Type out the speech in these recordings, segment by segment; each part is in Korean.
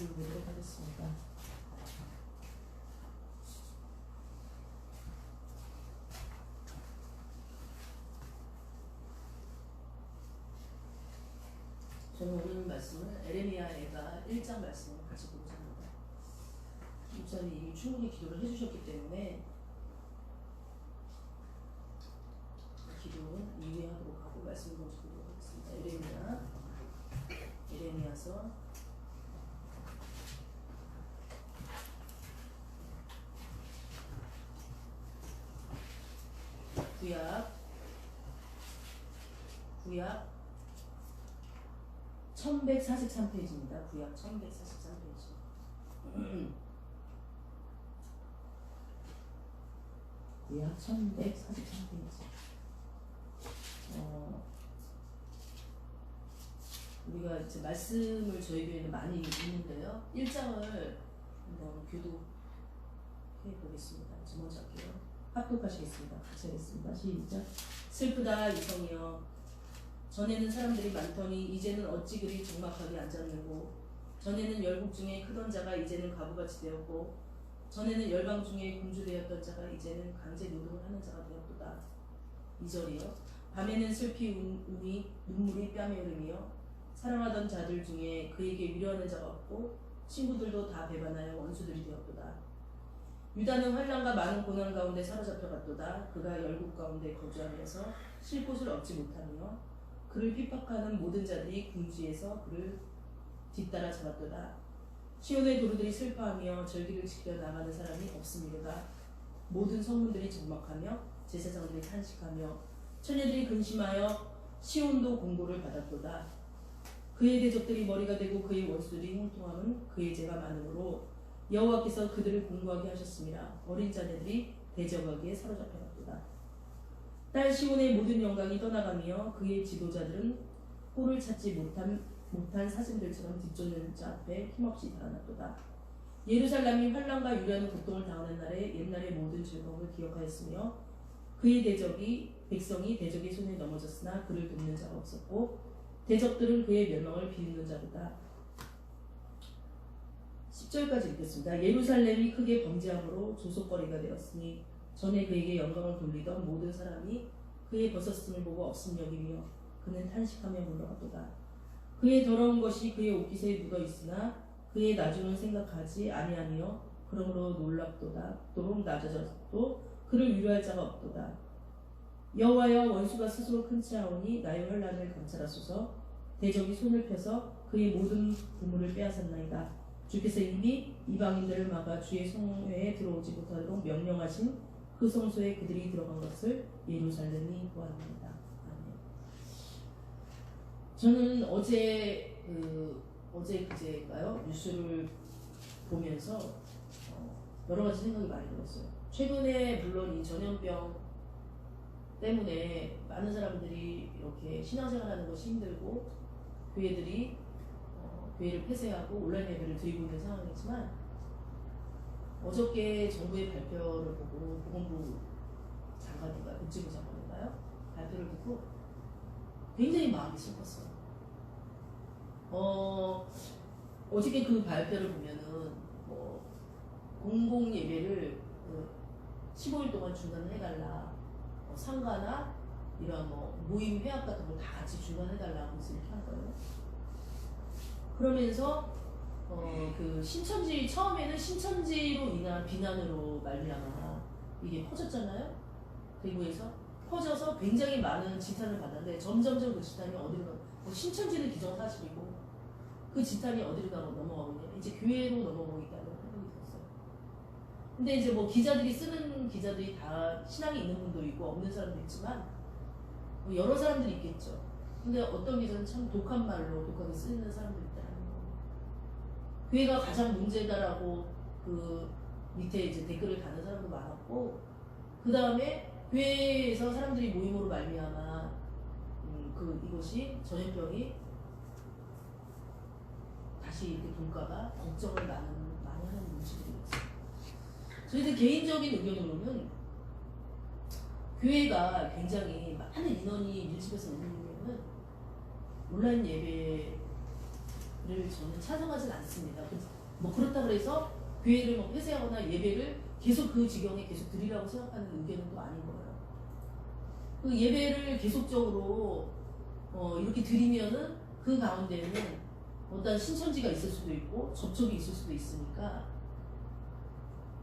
말씀을 보도록 하겠습니다. 저는 오늘 말씀을 에레미야가 1장 말씀을 같이 보고자 합니다. 목사님이 이미 충분히 기도를 해주셨기 때문에 기도는 이후에 하도록 하고 말씀을 먼저 보도록 하겠습니다. 에레미야서 1143페이지입니다. 구약 1143페이지. 구약 1143페이지. 우리가 이제 말씀을 저희 교회는 많이 읽는데요. 1장을 한번 교독해 보겠습니다. 먼저 할게요. 합독하시겠습니다. 같이 하겠습니다. 시작. 슬프다 이성이여, 전에는 사람들이 많더니 이제는 어찌 그리 적막하게 앉았는고, 전에는 열국 중에 크던 자가 이제는 과부같이 되었고, 전에는 열방 중에 군주되었던 자가 이제는 강제 노동을 하는 자가 되었도다. 2절이요. 밤에는 슬피 우니 눈물이 뺨에 흐르며 사랑하던 자들 중에 그에게 위로하는 자가 없고 친구들도 다 배반하여 원수들이 되었도다. 유다는 환난과 많은 고난 가운데 사로잡혀 갔도다. 그가 열국 가운데 거주하면서 쉴 곳을 얻지 못하며 그를 핍박하는 모든 자들이 궁지에서 그를 뒤따라 잡았도다. 시온의 도로들이 슬퍼하며 절기를 지켜 나가는 사람이 없음이로다. 모든 성문들이 적막하며 제사장들이 탄식하며 처녀들이 근심하여 시온도 공고를 받았도다. 그의 대적들이 머리가 되고 그의 원수들이 형통함은 그의 죄가 많으므로 여호와께서 그들을 공고하게 하셨습니다. 어린 자녀들이 대적하기에 사로잡혀 갔도다. 딸 시온의 모든 영광이 떠나가며 그의 지도자들은 꼴을 찾지 못한 사슴들처럼 뒤쫓는 자 앞에 힘없이 달아났도다. 예루살렘이 환난과 유려한 고통을 당하는 날에 옛날의 모든 즐거움을 기억하였으며 그의 백성이 대적의 손에 넘어졌으나 그를 돕는 자가 없었고 대적들은 그의 멸망을 비웃는 자보다. 10절까지 읽겠습니다. 예루살렘이 크게 범죄함으로 조속거리가 되었으니 전에 그에게 영광을 돌리던 모든 사람이 그의 벗었음을 보고 없음 여기며 그는 탄식하며 물러가도다. 그의 더러운 것이 그의 옷깃에 묻어 있으나 그의 나중은 생각하지 아니하며 그러므로 놀랍도다. 도록 낮아졌도 그를 위로할 자가 없도다. 여호와여, 원수가 스스로 큰 치하오니 나의 환난을 감찰하소서. 대적이 손을 펴서 그의 모든 보물을 빼앗았나이다. 주께서 이미 이방인들을 막아 주의 성회에 들어오지 못하도록 명령하신 그 성소에 그들이 들어간 것을 예루살렘이 보았나이다. 아멘. 저는 그제인가요? 뉴스를 보면서 여러 가지 생각이 많이 들었어요. 최근에 물론 이 전염병 때문에 많은 사람들이 이렇게 신앙생활하는 것이 힘들고 교회들이 교회를 폐쇄하고 온라인 예배를 드리고 있는 상황이지만 어저께 정부의 발표를 보고 보건부 장관인가 복지부 장관인가요? 발표를 듣고 굉장히 마음이 슬펐어요. 어저께 그 발표를 보면은 공공 예배를 15일 동안 중단을 해달라. 상가나 이런 모임 회합 같은 걸 다 같이 중단해달라고 해서 이렇게 한 거예요. 그러면서 그 신천지 처음에는 신천지로 인한 비난으로 말미암아 이게 퍼졌잖아요. 대구에서 퍼져서 굉장히 많은 지탄을 받았는데 점점점 그 지탄이 어디로 가? 신천지는 기정사실이고 그 지탄이 어디로 가고 넘어가고 있냐? 이제 교회로 넘어가고 있다는 생각이 들었어요. 근데 이제 기자들이 쓰는 기자들이 다 신앙이 있는 분도 있고 없는 사람도 있지만 여러 사람들이 있겠죠. 근데 어떤 기자는 참 독한 말로 독하게 쓰는 사람도 있다는 거. 교회가 가장 문제다라고 그 밑에 이제 댓글을 다는 사람도 많았고, 그 다음에 교회에서 사람들이 모임으로 말미암아 이것이 전염병이 다시 이렇게 돌까봐 걱정을 많이 하는 문제들이 있어요. 저희들 개인적인 의견으로는 교회가 굉장히 많은 인원이 밀집해서 있는 경우는 온라인 예배를 저는 찬성하진 않습니다. 뭐 그렇다고 해서 교회를 뭐 폐쇄하거나 예배를 계속 그 지경에 계속 드리라고 생각하는 의견은 또 아닌 거예요. 그 예배를 계속적으로 이렇게 드리면은 그 가운데에는 어떤 신천지가 있을 수도 있고 접촉이 있을 수도 있으니까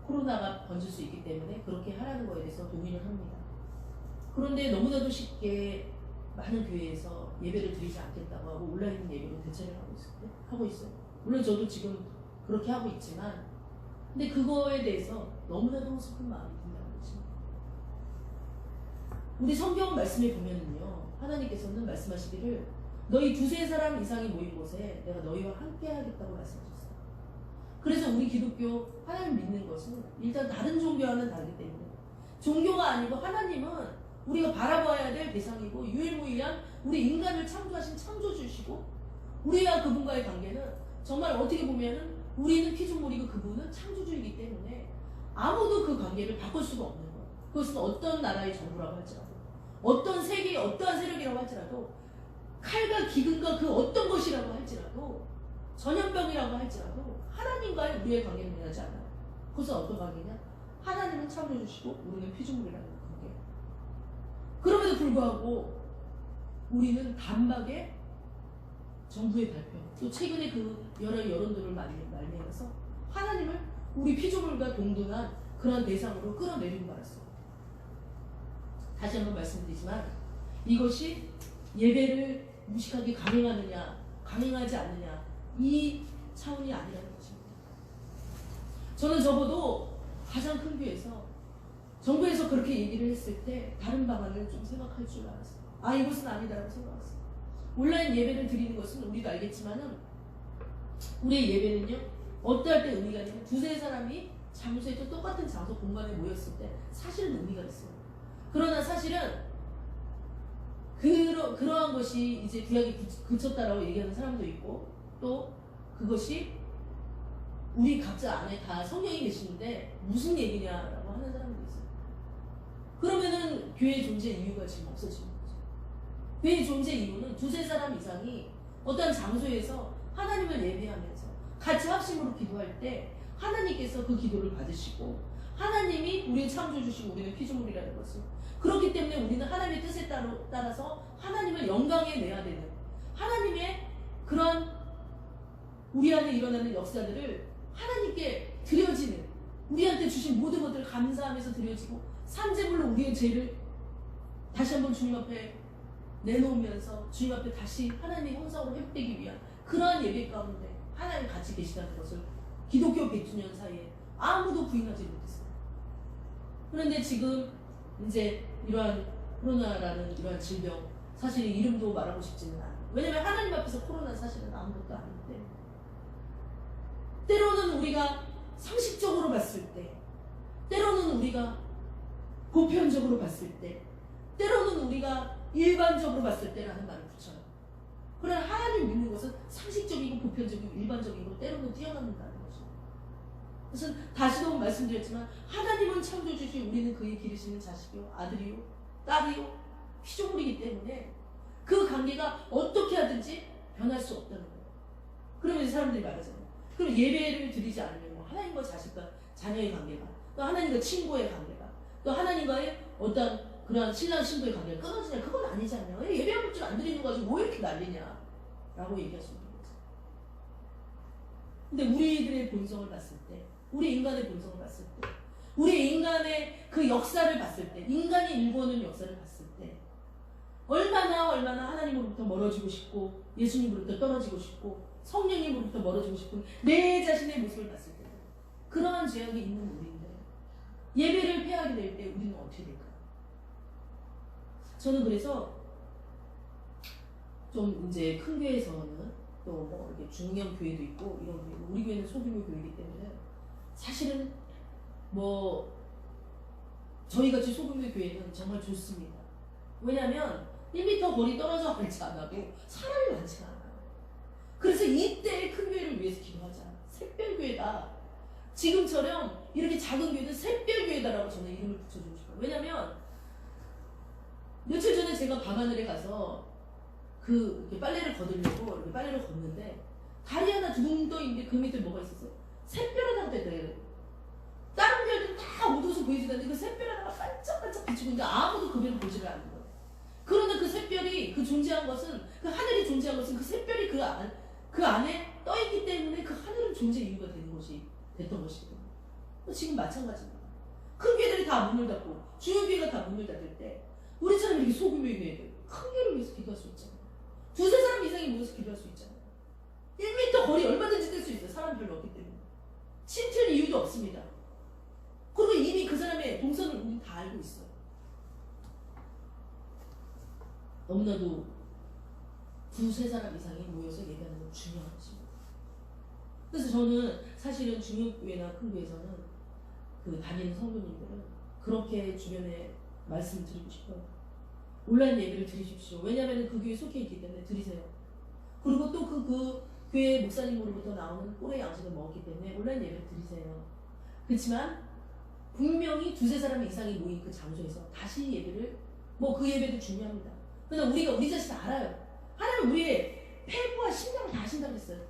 코로나가 번질 수 있기 때문에 그렇게 하라는 거에 대해서 동의를 합니다. 그런데 너무나도 쉽게 많은 교회에서 예배를 드리지 않겠다고 하고 온라인 예배로 대체를 하고 있어요. 물론 저도 지금 그렇게 하고 있지만 근데 그거에 대해서 너무나도 슬픈 마음이 든다는 거죠. 우리 성경 말씀에 보면은요, 하나님께서는 말씀하시기를 너희 두세 사람 이상이 모인 곳에 내가 너희와 함께 하겠다고 말씀하셨어요. 그래서 우리 기독교 하나님 믿는 것은 일단 다른 종교와는 다르기 때문에 종교가 아니고 하나님은 우리가 바라봐야 될 대상이고 유일무이한 우리 인간을 창조하신 창조주시고 우리와 그분과의 관계는 정말 어떻게 보면은 우리는 피조물이고 그분은 창조주이기 때문에 아무도 그 관계를 바꿀 수가 없는 거예요. 그것은 어떤 나라의 정부라고 할지라도 어떤 세계의 어떠한 세력이라고 할지라도 칼과 기근과 그 어떤 것이라고 할지라도 전염병이라고 할지라도 하나님과의 우리의 관계는 변하지 않아요. 그것은 어떤 관계냐? 하나님은 창조주시고 우리는 피조물이라는 관계. 그럼에도 불구하고 우리는 단박에 정부의 발표, 또 최근에 그 여러 여론들을 말미암아서 하나님을 우리 피조물과 동등한 그런 대상으로 끌어내리고 말았어요. 다시 한번 말씀드리지만 이것이 예배를 무식하게 강행하느냐, 강행하지 않느냐 이 차원이 아니라는 것입니다. 저는 적어도 가장 큰 교회에서 정부에서 그렇게 얘기를 했을 때 다른 방안을 좀 생각할 줄 알았어요. 아, 이것은 아니다라고 생각했어요. 온라인 예배를 드리는 것은 우리도 알겠지만은 우리의 예배는요 어떨 때 의미가 있냐면 두세 사람이 장소에 똑같은 장소 공간에 모였을 때 사실은 의미가 있어요. 그러나 사실은 그러한 것이 이제 구약이 그쳤다라고 얘기하는 사람도 있고 또 그것이 우리 각자 안에 다 성령이 계시는데 무슨 얘기냐라고 하는 사람도 있어요. 그러면은 교회의 존재 이유가 지금 없어지는 거죠. 교회의 존재 이유는 두세 사람 이상이 어떤 장소에서 하나님을 예배하면서 같이 합심으로 기도할 때 하나님께서 그 기도를 받으시고 하나님이 우리를 창조주시고 우리는 피조물이라는 것을 그렇기 때문에 우리는 하나님의 뜻에 따라서 하나님을 영광에 내야 되는 하나님의 그런 우리 안에 일어나는 역사들을 하나님께 드려지는 우리한테 주신 모든 것들을 감사하면서 드려지고 산재물로 우리의 죄를 다시 한번 주님 앞에 내놓으면서 주님 앞에 다시 하나님의 형상으로 회복되기 위한 그러한 예배 가운데 하나님 같이 계시다는 것을 기독교 100주년 사이에 아무도 부인하지 못했어요. 그런데 지금 이제 이러한 코로나라는 이러한 질병 사실 이름도 말하고 싶지는 않아요. 왜냐면 하나님 앞에서 코로나는 사실은 아무것도 아닌데 때로는 우리가 상식적으로 봤을 때 때로는 우리가 보편적으로 봤을 때 때로는 우리가 일반적으로 봤을 때라는 말을 붙여요. 그러나 하나님 믿는 것은 상식적이고 보편적이고 일반적이고 때로는 뛰어넘는다는 거죠. 그래서 다시도 말씀드렸지만 하나님은 창조주시 우리는 그의 기르시는 자식이요 아들이요 딸이요 피조물이기 때문에 그 관계가 어떻게 하든지 변할 수 없다는 거예요. 그러면 이제 사람들이 말하잖아요. 그럼 예배를 드리지 않으면 뭐 하나님과 자식과 자녀의 관계가 또 하나님과 친구의 관계가 또 하나님과의 어떤 그런 신랑 신부의 관계가 끊어지냐 그건 아니잖아요. 예배할 줄 안 드리는 거 가지고 뭐 이렇게 난리냐 라고 얘기하시는 거죠. 근데 우리들의 본성을 봤을 때 우리 인간의 본성을 봤을 때 우리 인간의 그 역사를 봤을 때 인간이 일궈오는 역사를 봤을 때 얼마나 하나님으로부터 멀어지고 싶고 예수님으로부터 떨어지고 싶고 성령님으로부터 멀어지고 싶은 내 자신의 모습을 봤을 때 그러한 죄악이 있는 우리인데 예배를 폐하게 될 때 우리는 어떻게 될까요? 저는 그래서 좀 이제 큰 교회에서는 또 뭐 이렇게 중형 교회도 있고 이런 교회, 우리 교회는 소규모 교회이기 때문에 사실은 뭐 저희 같이 소규모 교회는 정말 좋습니다. 왜냐하면 1m 거리 떨어져 갈지 않아도 사람이 많지 않아요. 그래서 이때 큰 교회를 위해서 기도하자. 샛별교회다. 지금처럼 이렇게 작은 교회는 샛별교회다라고 저는 이름을 붙여주고 싶어요. 왜냐하면 며칠 전에 제가 밤하늘에 가서 이렇게 빨래를 거두려고 이렇게 빨래를 걷는데 달이 하나 둥 떠 있는데 그 밑에 뭐가 있었어요? 샛별 하나가 떠있다. 다른 별들은 다 어두워서 보이지도 않는데 그 샛별 하나가 반짝반짝 비치고 있는데 아무도 그 별을 보지를 않는 거예요. 그러나 그 샛별이 그 존재한 것은, 그 하늘이 존재한 것은 그 샛별이 그 안에 떠있기 때문에 그 하늘은 존재 이유가 되는 것이 됐던 것이거든요. 지금 마찬가지입니다. 큰 교회들이 다 문을 닫고 중요 교회가 다 문을 닫을 때 우리처럼 이렇게 소규모의 교회들 큰 교회를 위해서 기도할 수 있잖아요. 두세 사람 이상이 모여서 기도할 수 있잖아요. 1m 거리 얼마든지 될 수 있어요. 사람 별로 없기 때문에. 침틀 이유도 없습니다. 그리고 이미 그 사람의 동선을 우리는 다 알고 있어요. 너무나도 두세 사람 이상이 모여서 얘기하는 건 중요한 것입니다. 그래서 저는 사실은 중요교회나 큰 교회에서는 그 다니는 성도님들은 그렇게 주변에 말씀을 드리고 싶어요. 온라인 예배를 드리십시오. 왜냐하면 그 교회에 속해 있기 때문에 드리세요. 그리고 또 그 교회 목사님으로부터 나오는 꿀의 양식을 먹었기 때문에 온라인 예배를 드리세요. 그렇지만 분명히 두세 사람 이상이 모인 그 장소에서 다시 예배를, 뭐 그 예배도 중요합니다. 그러나 우리가 우리 자신 알아요. 하나님은 우리의 폐부와 심장을 다 하신다고 했어요.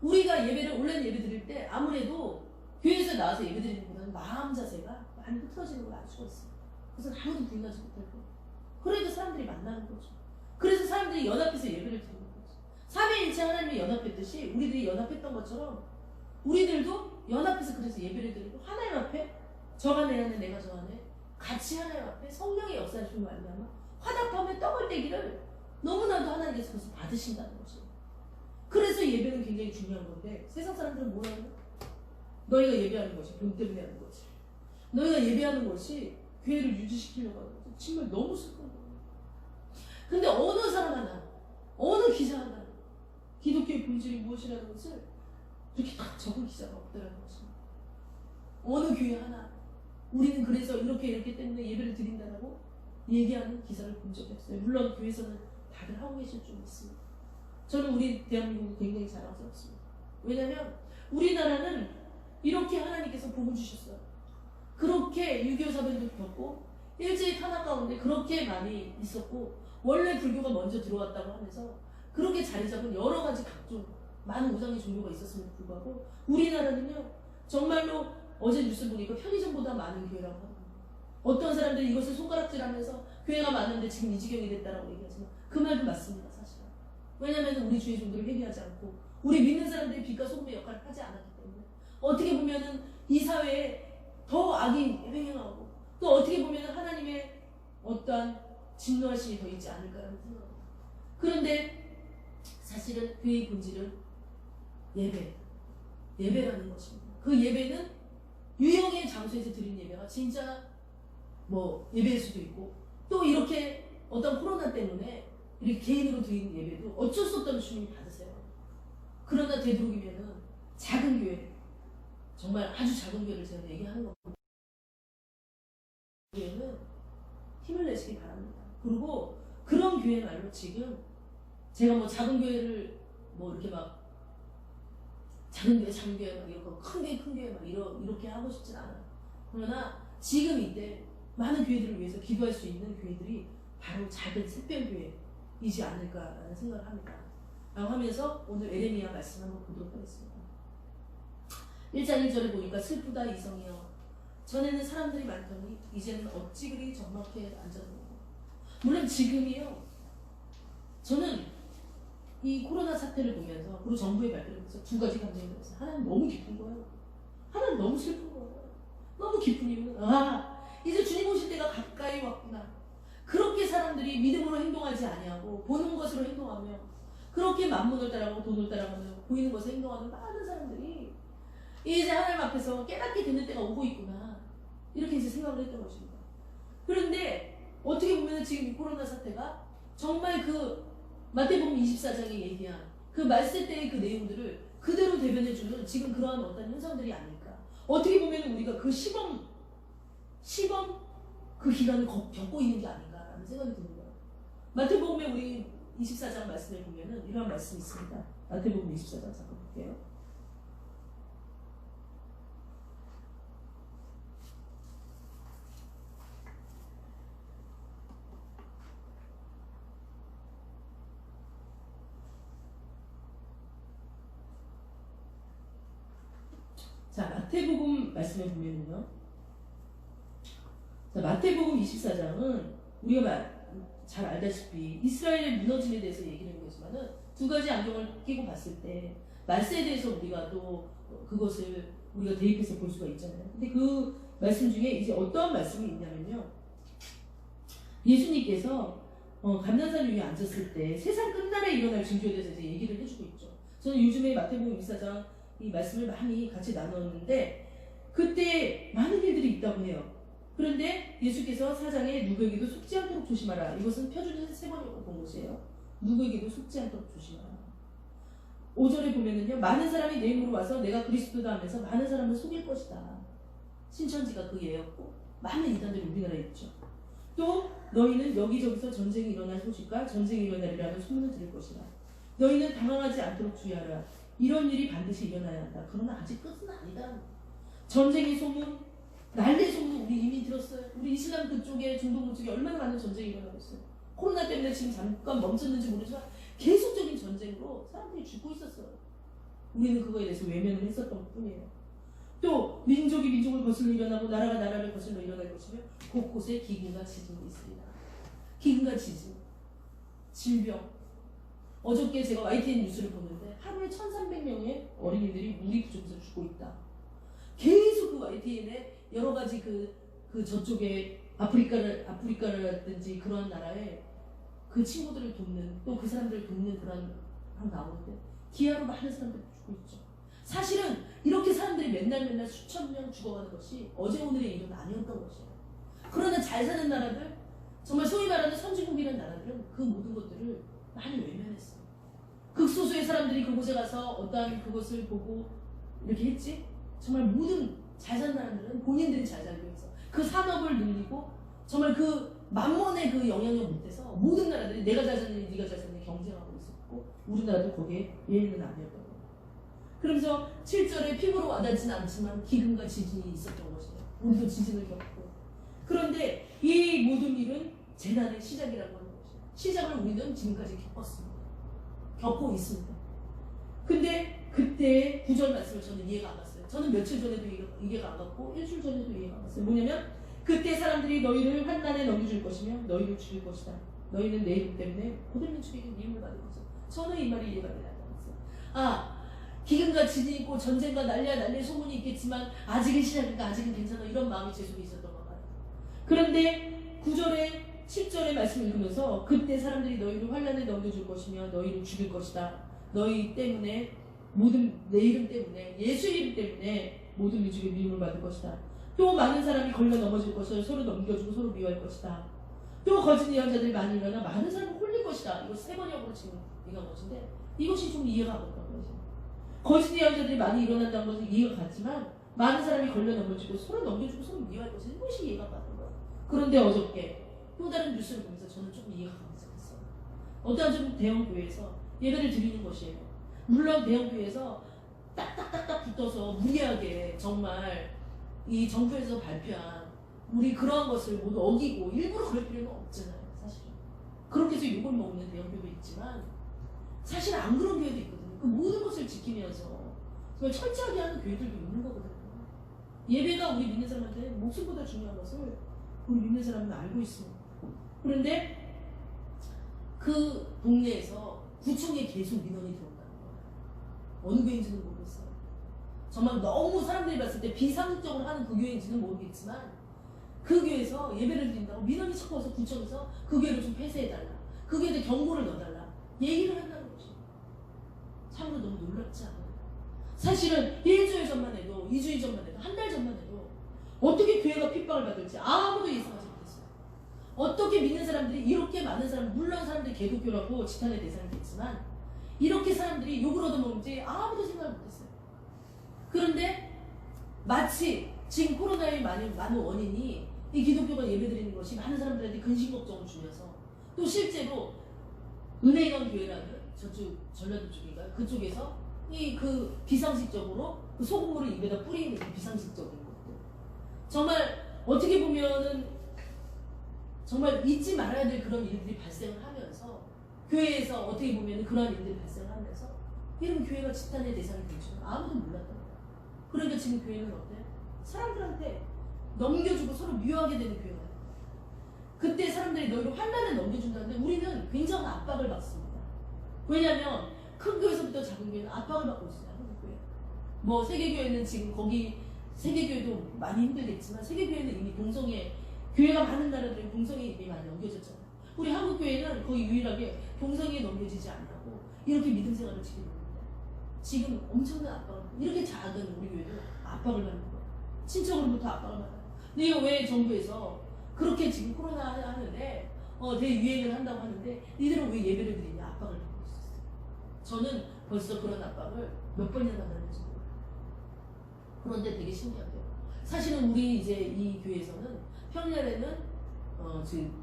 우리가 예배를, 온라인 예배 드릴 때 아무래도 교회에서 나와서 예배 드리는 것보다는 마음 자세가 많이 흐트러지는 걸 알 수가 있어요. 그래서 아무도 부인하지 못할 거예요. 그래도 사람들이 만나는 거죠. 그래서 사람들이 연합해서 예배를 드리는 거죠. 삼위일체 하나님이 연합했듯이 우리들이 연합했던 것처럼 우리들도 연합해서 그래서 예배를 드리고 하나님 앞에, 저가 내 안에 내가 저 안에 같이 하나님 앞에 성령의 역사하심을 말미암아 화답하며 떡을 떼기를 너무나도 하나님께서 그것을 받으신다는 거죠. 그래서 예배는 굉장히 중요한 건데 세상 사람들은 뭐라 해요? 너희가 예배하는 것이 돈 때문에 하는 거지. 너희가 예배하는 것이 교회를 유지시키려고 하는 거지. 정말 너무 슬픈 거예요. 근데 어느 사람 하나, 어느 기자 하나 기독교의 본질이 무엇이라는 것을 이렇게 딱 적은 기자가 없더라는 것입니다. 어느 교회 하나 우리는 그래서 이렇게 때문에 예배를 드린다라고 얘기하는 기사를 본 적이 없어요. 물론 교회에서는 다들 하고 계실 줄 믿습니다. 저는 우리 대한민국이 굉장히 자랑스럽습니다. 왜냐하면 우리나라는 이렇게 하나님께서 복을 주셨어요. 그렇게 6.25 사변도 겪고 일제히 탄압 가운데 그렇게 많이 있었고 원래 불교가 먼저 들어왔다고 하면서 그렇게 자리 잡은 여러 가지 각종 많은 우상의 종교가 있었음에도 불구하고 우리나라는요 정말로 어제 뉴스 보니까 편의점보다 많은 교회라고 합니다. 어떤 사람들이 이것을 손가락질하면서 교회가 많은데 지금 이 지경이 됐다라고 얘기하지만 그 말도 맞습니다. 사실은. 왜냐하면 우리 주의 종교를 회개하지 않고 우리 믿는 사람들이 빛과 소금의 역할을 하지 않았기 때문에 어떻게 보면은 이 사회에 더 악이 횡행하고 또 어떻게 보면은 하나님의 어떠한 진노하심이 더 있지 않을까라는 생각입니다. 그런데 사실은 교회의 본질은 예배라는 것입니다. 그 예배는 유형의 장소에서 드린 예배가 진짜 뭐 예배일 수도 있고 또 이렇게 어떤 코로나 때문에 이렇게 개인으로 드린 예배도 어쩔 수 없다면 주님이 받으세요. 그러나 되도록이면은 작은 교회, 정말 아주 작은 교회를 제가 얘기하는 겁니다. 교회는 힘을 내시기 바랍니다. 그리고 그런 교회 말로 지금 제가 뭐 작은 교회를 뭐 이렇게 막 작은 교회 막 이렇게 큰 교회 막 이렇게 하고 싶진 않아요. 그러나 지금 이때 많은 교회들을 위해서 기도할 수 있는 교회들이 바로 작은 샛별교회이지 않을까라는 생각을 합니다. 라고 하면서 오늘 에레미야 말씀 한번 보도록 하겠습니다. 1장 1절에 보니까 슬프다 이성이여 전에는 사람들이 많더니 이제는 어찌 그리 적막해 앉았는가. 물론 지금이요 저는 이 코로나 사태를 보면서 그리고 정부의 발표를 보면서 두 가지 감정이 들었어요. 하나는 너무 기쁜 거예요. 하나는 너무 슬픈 거예요. 너무 기쁜 이유는 이제 주님 오실 때가 가까이 왔구나. 그렇게 사람들이 믿음으로 행동하지 아니하고 보는 것으로 행동하며 그렇게 만문을 따라가고 돈을 따라가며 보이는 것에 행동하는 많은 사람들이 이제 하나님 앞에서 깨닫게 되는 때가 오고 있구나. 이렇게 이제 생각을 했던 것입니다. 그런데 어떻게 보면 지금 이 코로나 사태가 정말 그 마태복음 24장에 얘기한 그 말세 때의 그 내용들을 그대로 대변해주는 지금 그러한 어떤 현상들이 아닐까. 어떻게 보면 우리가 그 시범 그 기간을 겪고 있는 게 아닌가라는 생각이 드는 거예요. 마태복음에 우리 24장 말씀을 보면은 이러한 말씀이 있습니다. 마태복음 24장 잠깐 볼게요. 마태복음 말씀에 보면은요. 자, 마태복음 24장은 우리가 잘 알다시피 이스라엘의 무너짐에 대해서 얘기를 하는 거지만은 두 가지 안경을 끼고 봤을 때 말세에 대해서 우리가 또 그것을 우리가 대입해서 볼 수가 있잖아요. 근데 그 말씀 중에 이제 어떤 말씀이 있냐면요. 예수님께서 감난산 위에 앉았을 때 세상 끝날에 일어날 징조에 대해서 이제 얘기를 해주고 있죠. 저는 요즘에 마태복음 24장 이 말씀을 많이 같이 나눴는데 그때 많은 일들이 있다고 해요. 그런데 예수께서 4장에 누구에게도 속지 않도록 조심하라. 이것은 표준에서 3번이라고 본 것이에요. 누구에게도 속지 않도록 조심하라. 5절에 보면은요. 많은 사람이 내 이름으로 와서 내가 그리스도다 하면서 많은 사람을 속일 것이다. 신천지가 그 예였고 많은 이단들이 우리나라에 있죠. 또 너희는 여기저기서 전쟁이 일어날 소식과 전쟁이 일어나리라는 소문을 들을 것이다. 너희는 당황하지 않도록 주의하라. 이런 일이 반드시 일어나야 한다. 그러나 아직 끝은 아니다. 전쟁의 소문, 난리 소문 우리 이미 들었어요. 우리 이슬람 그쪽에 중동 그쪽에 얼마나 많은 전쟁이 일어나고 있어요. 코로나 때문에 지금 잠깐 멈췄는지 모르지만 계속적인 전쟁으로 사람들이 죽고 있었어요. 우리는 그거에 대해서 외면을 했었던 것 뿐이에요. 또 민족이 민족을 거슬러 일어나고 나라가 나라를 거슬러 일어날 것이며 곳곳에 기근과 지진이 있습니다. 기근과 지진, 질병. 어저께 제가 YTN 뉴스를 보는데 하루에 1,300명의 어린이들이 물이 부족해서 죽고 있다. 계속 그 YTN에 여러 가지 그 저쪽에 아프리카라든지 그런 나라에 그 친구들을 돕는 또 그 사람들을 돕는 그런 나오는데 기아로 많은 사람들이 죽고 있죠. 사실은 이렇게 사람들이 맨날 수천 명 죽어가는 것이 어제 오늘의 일은 아니었던 것이에요. 그러나 잘 사는 나라들, 정말 소위 말하는 선진국이라는 나라들은 그 모든 것들을 많이 외면했어요. 극소수의 사람들이 그곳에 가서 어떠한 그것을 보고 이렇게 했지. 정말 모든 잘 사는 나라들은 본인들이 잘 살기 위해서 그 산업을 늘리고 정말 그 만mon의 그 영향력 못해서 모든 나라들이 내가 잘 사느니 네가 잘 사느니 경쟁하고 있었고 우리나라도 거기에 예외는 아니었던 거예요. 그러면서 7절에 피부로 와닿지는 않지만 기근과 지진이 있었던 것이에요. 우리도 지진을 겪고. 그런데 이 모든 일은 재난의 시작이라고 하는 것이에요. 시작을 우리는 지금까지 겪었습니다. 겪고 있습니다. 근데 그때 9절 말씀을 저는 이해가 안 갔어요. 저는 며칠 전에도 이해가 안 갔고 일주일 전에도 이해가 안 갔어요. 뭐냐면 그때 사람들이 너희를 환난에 넘겨줄 것이며 너희를 죽일 것이다. 너희는 내 이름 때문에 모든 민족에게 미움을 받을 것이다. 저는 이 말이 이해가 되지 않았어요. 기근과 지진이 있고 전쟁과 난리의 소문이 있겠지만 아직은 시작이니까 아직은 괜찮아. 이런 마음이 제 속에 있었던 것 같아요. 그런데 9절에 7절의 말씀을 읽으면서 그때 사람들이 너희를 환난에 넘겨줄 것이며 너희를 죽일 것이다. 너희 때문에 내 이름 때문에 예수의 이름 때문에 모든 민족의 미움을 받을 것이다. 또 많은 사람이 걸려 넘어질 것을 서로 넘겨주고 서로 미워할 것이다. 또 거짓 예언자들이 많이 일어나 많은 사람을 홀릴 것이다. 이거 3번역으로 지금 얘기한 것인데 이것이 좀 이해가 안 갔던 거죠. 거짓 예언자들이 많이 일어난다는 것은 이해가 갔지만 많은 사람이 걸려 넘어지고 서로 넘겨주고 서로 미워할 것은 이것이 이해가 안 갔던 거예요. 그런데 어저께 또 다른 뉴스를 보면서 저는 조금 이해가 가기 시작했어요. 어떤 좀 대형 교회에서 예배를 드리는 것이에요. 물론 대형 교회에서 딱딱딱딱 붙어서 무리하게 정말 이 정부에서 발표한 우리 그러한 것을 모두 어기고 일부러 그럴 필요는 없잖아요. 사실은 그렇게 해서 욕을 먹는 대형 교회도 있지만 사실 안 그런 교회도 있거든요. 그 모든 것을 지키면서 정말 철저하게 하는 교회들도 있는 거거든요. 예배가 우리 믿는 사람한테 목숨보다 중요한 것을 우리 믿는 사람은 알고 있습니다. 그런데 그 동네에서 구청에 계속 민원이 들어온다는 거예요. 어느 교회인지는 모르겠어요. 정말 너무 사람들이 봤을 때 비상식적으로 하는 그 교회인지는 모르겠지만 그 교회에서 예배를 드린다고 민원이 자꾸 와서 구청에서 그 교회를 좀 폐쇄해달라. 그 교회에 경고를 넣어달라. 얘기를 한다는 거죠. 참으로 너무 놀랍지 않아요? 사실은 일주일 전만 해도 2주일 전만 해도 한 달 전만 해도 어떻게 교회가 핍박을 받을지 아무도 예상하지 못했어요. 어떻게 믿는 사람들이 이렇게 많은 사람, 물론 사람들이 개독교라고 지탄의 대상이 됐지만 이렇게 사람들이 욕을 얻어먹는지 아무도 생각을 못했어요. 그런데 마치 지금 코로나의 많은 원인이 이 기독교가 예배드리는 것이 많은 사람들한테 근심 걱정을 주면서 또 실제로 은혜강 교회라는 저쪽 전라도 쪽인가요? 그쪽에서 그 비상식적으로 그 소금물을 입에다 뿌리는 그 비상식적인 것들 정말 어떻게 보면은 정말 잊지 말아야 될 그런 일들이 발생을 하면서 교회에서 어떻게 보면 그런 일들이 발생을 하면서 이런 교회가 집단의 대상이 될 줄은 아무도 몰랐던 거예요. 그러니까 지금 교회는 어때? 사람들한테 넘겨주고 서로 미워하게 되는 교회가. 그때 사람들이 너희를 환난에 넘겨준다는데 우리는 굉장한 압박을 받습니다. 왜냐하면 큰 교회에서부터 작은 교회는 압박을 받고 있어요. 한국 교회. 뭐 세계교회는 지금 거기 세계교회도 많이 힘들겠지만 세계교회는 이미 동성애 교회가 많은 나라들은 동성애 이미 많이 넘겨졌잖아요. 우리 한국교회는 거의 유일하게 동성애에 넘겨지지 않냐고 이렇게 믿음 생활을 지키고 있는데 지금 엄청난 압박을 이렇게 작은 우리 교회도 압박을 받는 거예요. 친척으로부터 압박을 받아요. 근데 이거 왜 정부에서 그렇게 지금 코로나 하는데 대유행을 한다고 하는데 니들은 왜 예배를 드리냐 압박을 받고 있었어요. 저는 벌써 그런 압박을 몇 번이나 받았는지 몰라요. 그런데 되게 신기하게요. 사실은 우리 이제 이 교회에서는 평일에는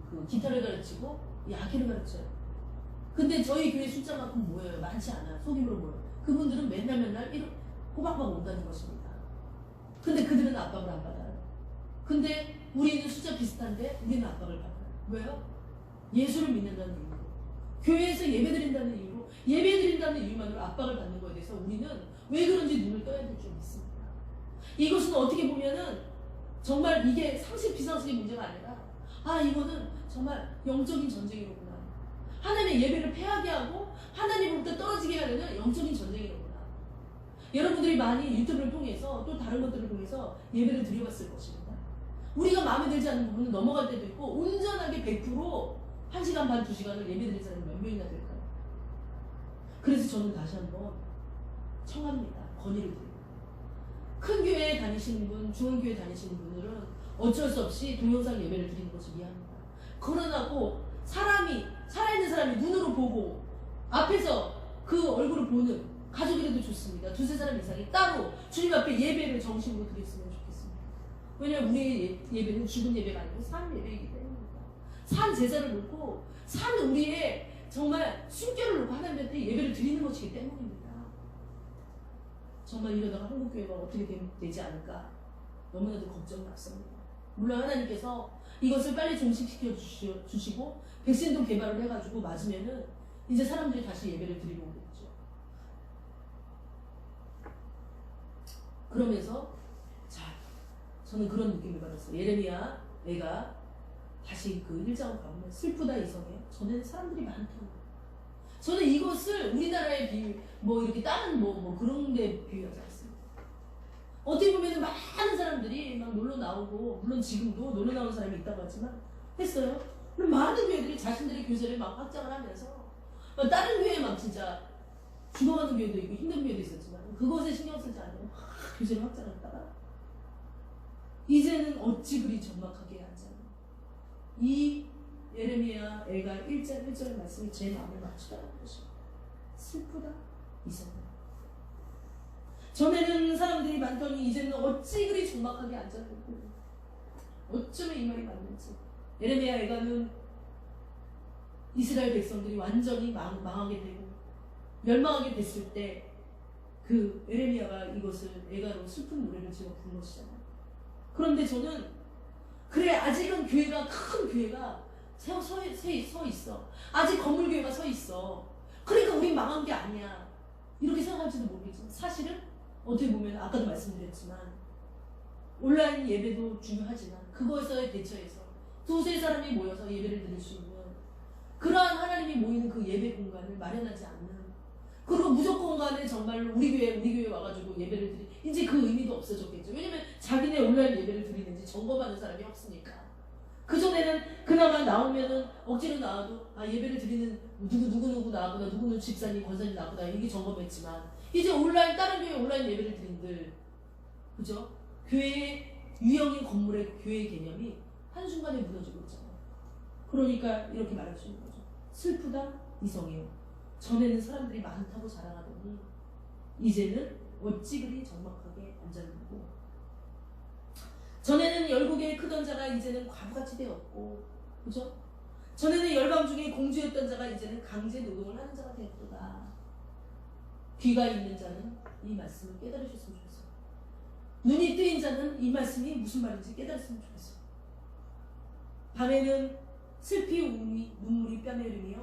그 기타를 가르치고 야기를 가르쳐요. 근데 저희 교회 숫자만큼 모여요. 많지 않아요. 소규모로 모여요. 그분들은 맨날 호박만 온다는 것입니다. 근데 그들은 압박을 안 받아요. 근데 우리는 숫자 비슷한데 우리는 압박을 받아요. 왜요? 예수를 믿는다는 이유로 교회에서 예배드린다는 이유로 예배드린다는 이유만으로 압박을 받는 거에 대해서 우리는 왜 그런지 눈을 떠야 될 줄 믿습니다. 이것은 어떻게 보면은 정말 이게 상식 비상식의 문제가 아니라 이거는 정말 영적인 전쟁이로구나. 하나님의 예배를 패하게 하고 하나님으로부터 떨어지게 하려는 영적인 전쟁이로구나. 여러분들이 많이 유튜브를 통해서 또 다른 것들을 통해서 예배를 드려봤을 것입니다. 우리가 마음에 들지 않는 부분은 넘어갈 때도 있고 온전하게 100% 1시간 반, 2시간을 예배 드릴 사람이 몇 명이나 될까요? 그래서 저는 다시 한번 청합니다. 건의를 드립니다. 큰 교회 다니시는 분, 중앙 교회 다니시는 분들은 어쩔 수 없이 동영상 예배를 드리는 것이 미안합니다. 그러나고 살아있는 사람이 눈으로 보고 앞에서 그 얼굴을 보는 가족이라도 좋습니다. 두세 사람 이상이 따로 주님 앞에 예배를 정식으로 드렸으면 좋겠습니다. 왜냐하면 우리의 예배는 죽은 예배가 아니고 산 예배이기 때문입니다. 산 제사를 놓고 산 우리의 정말 숨결을 놓고 하나님한테 예배를 드리는 것이기 때문입니다. 정말 이러다가 한국교회가 어떻게 되지 않을까 너무나도 걱정이 앞섭니다. 물론 하나님께서 이것을 빨리 종식시켜 주시고 백신도 개발을 해가지고 맞으면은 이제 사람들이 다시 예배를 드리러 오겠죠. 그러면서 저는 그런 느낌을 받았어요. 예레미야 애가 다시 그 1장을 가보면 슬프다 이성에 전에는 사람들이 많다고. 저는 이것을 우리나라에 이렇게 다른 그런 데 비유하지 않습니다. 어떻게 보면 많은 사람들이 막 놀러 나오고, 물론 지금도 놀러 나오는 사람이 있다고 하지만, 했어요. 그럼 많은 교회들이 자신들의 교세를 막 확장을 하면서, 다른 교회에 막 진짜 죽어가는 교회도 있고 힘든 교회도 있었지만, 그것에 신경 쓰지 않고 교세를 확장했다가, 이제는 어찌 그리 적막하게 앉아요. 이 예레미야 애가 1장 1절의 말씀이 제 마음을 맞추다라는 것입니다. 슬프다 이성아. 전에는 사람들이 많더니 이제는 어찌 그리 적막하게 앉아있고 어쩌면 이 말이 맞는지. 예레미야 애가는 이스라엘 백성들이 완전히 망하게 되고 멸망하게 됐을 때 그 예레미야가 이것을 애가로 슬픈 노래를 지어 부른 것이잖아요. 그런데 저는 그래 아직은 교회가 큰 교회가 서 있어. 아직 건물교회가 서 있어. 그러니까 우린 망한 게 아니야. 이렇게 생각할지도 모르겠지만 사실은 어떻게 보면 아까도 말씀드렸지만 온라인 예배도 중요하지만 그거에서의 대처해서 두세 사람이 모여서 예배를 드릴 수 있는 그러한 하나님이 모이는 그 예배 공간을 마련하지 않는, 그리고 무조건 간에 정말로 우리 교회 와가지고 예배를 드리 이제 그 의미도 없어졌겠죠. 왜냐면 자기네 온라인 예배를 드리는지 점검하는 사람이 없으니까. 그전에는 그나마 나오면은 억지로 나와도 예배를 드리는 누구 나왔구나, 누구는 집사님, 권사님 나왔구나 이게 점검했지만 이제 다른 교회 온라인 예배를 드린들, 그죠? 교회의 유형인 건물의 교회의 개념이 한순간에 무너지고 있잖아요. 그러니까 이렇게 말할 수 있는 거죠. 슬프다 이성이요. 전에는 사람들이 많다고 자랑하더니 이제는 어찌 그리 적막하게 앉아있고, 전에는 열국에 크던 자가 이제는 과부같이 되었고, 그죠? 전에는 열방 중에 공주였던 자가 이제는 강제 노동을 하는 자가 되었도다. 귀가 있는 자는 이 말씀을 깨달으셨으면 좋겠어요. 눈이 뜨인 자는 이 말씀이 무슨 말인지 깨달았으면 좋겠어요. 밤에는 슬피 눈물이 뺨에 흐르며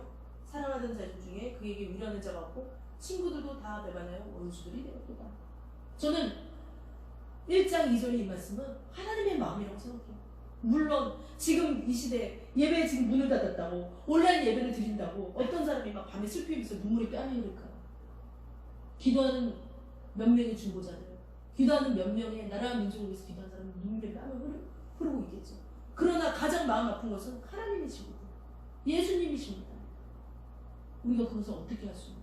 사랑하던 자들 중에 그에게 위로하는 자가 없고 친구들도 다 배반하여 원수들이 되었도다. 저는 1장 2절의 이 말씀은 하나님의 마음이라고 생각해요. 물론 지금 이 시대 예배 지금 문을 닫았다고 온라인 예배를 드린다고 어떤 사람이 막 밤에 슬피면서 눈물이 뺨이 흐를까. 기도하는 몇 명의 중보자들, 기도하는 몇 명의 나라와 민족을 위해서 기도하는 사람은 눈물이 뺨을 흐르고 있겠죠. 그러나 가장 마음 아픈 것은 하나님이시고 예수님이십니다. 우리가 그것을 어떻게 할 수 있나요?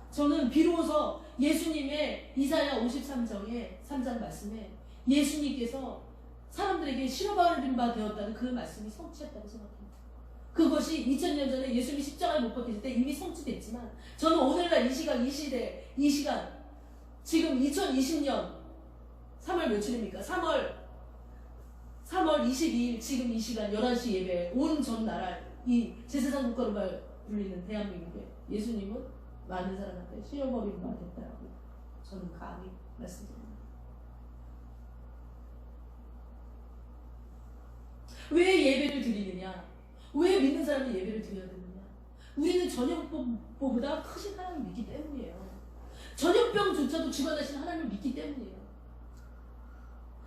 저는 비로소 예수님의 이사야 53장의 3장 말씀에 예수님께서 사람들에게 실어버린 바 되었다는 그 말씀이 성취했다고 생각합니다. 그것이 2000년 전에 예수님이 십자가에 못 박히실 때 이미 성취됐지만 저는 오늘날 이 시간, 이 시대, 이 시간 지금 2020년 3월 며칠입니까? 3월 22일 지금 이 시간 11시 예배 온 전 나라 이 제사장 국가로 불리는 대한민국에 예수님은 많은 사람한테 실어버린 바 됐다고 저는 감히 말씀드립니다. 왜 예배를 드리느냐? 왜 믿는 사람이 예배를 드려야 되느냐? 우리는 전염병보다 크신 하나님을 믿기 때문이에요. 전염병조차도 주관하신 하나님을 믿기 때문이에요.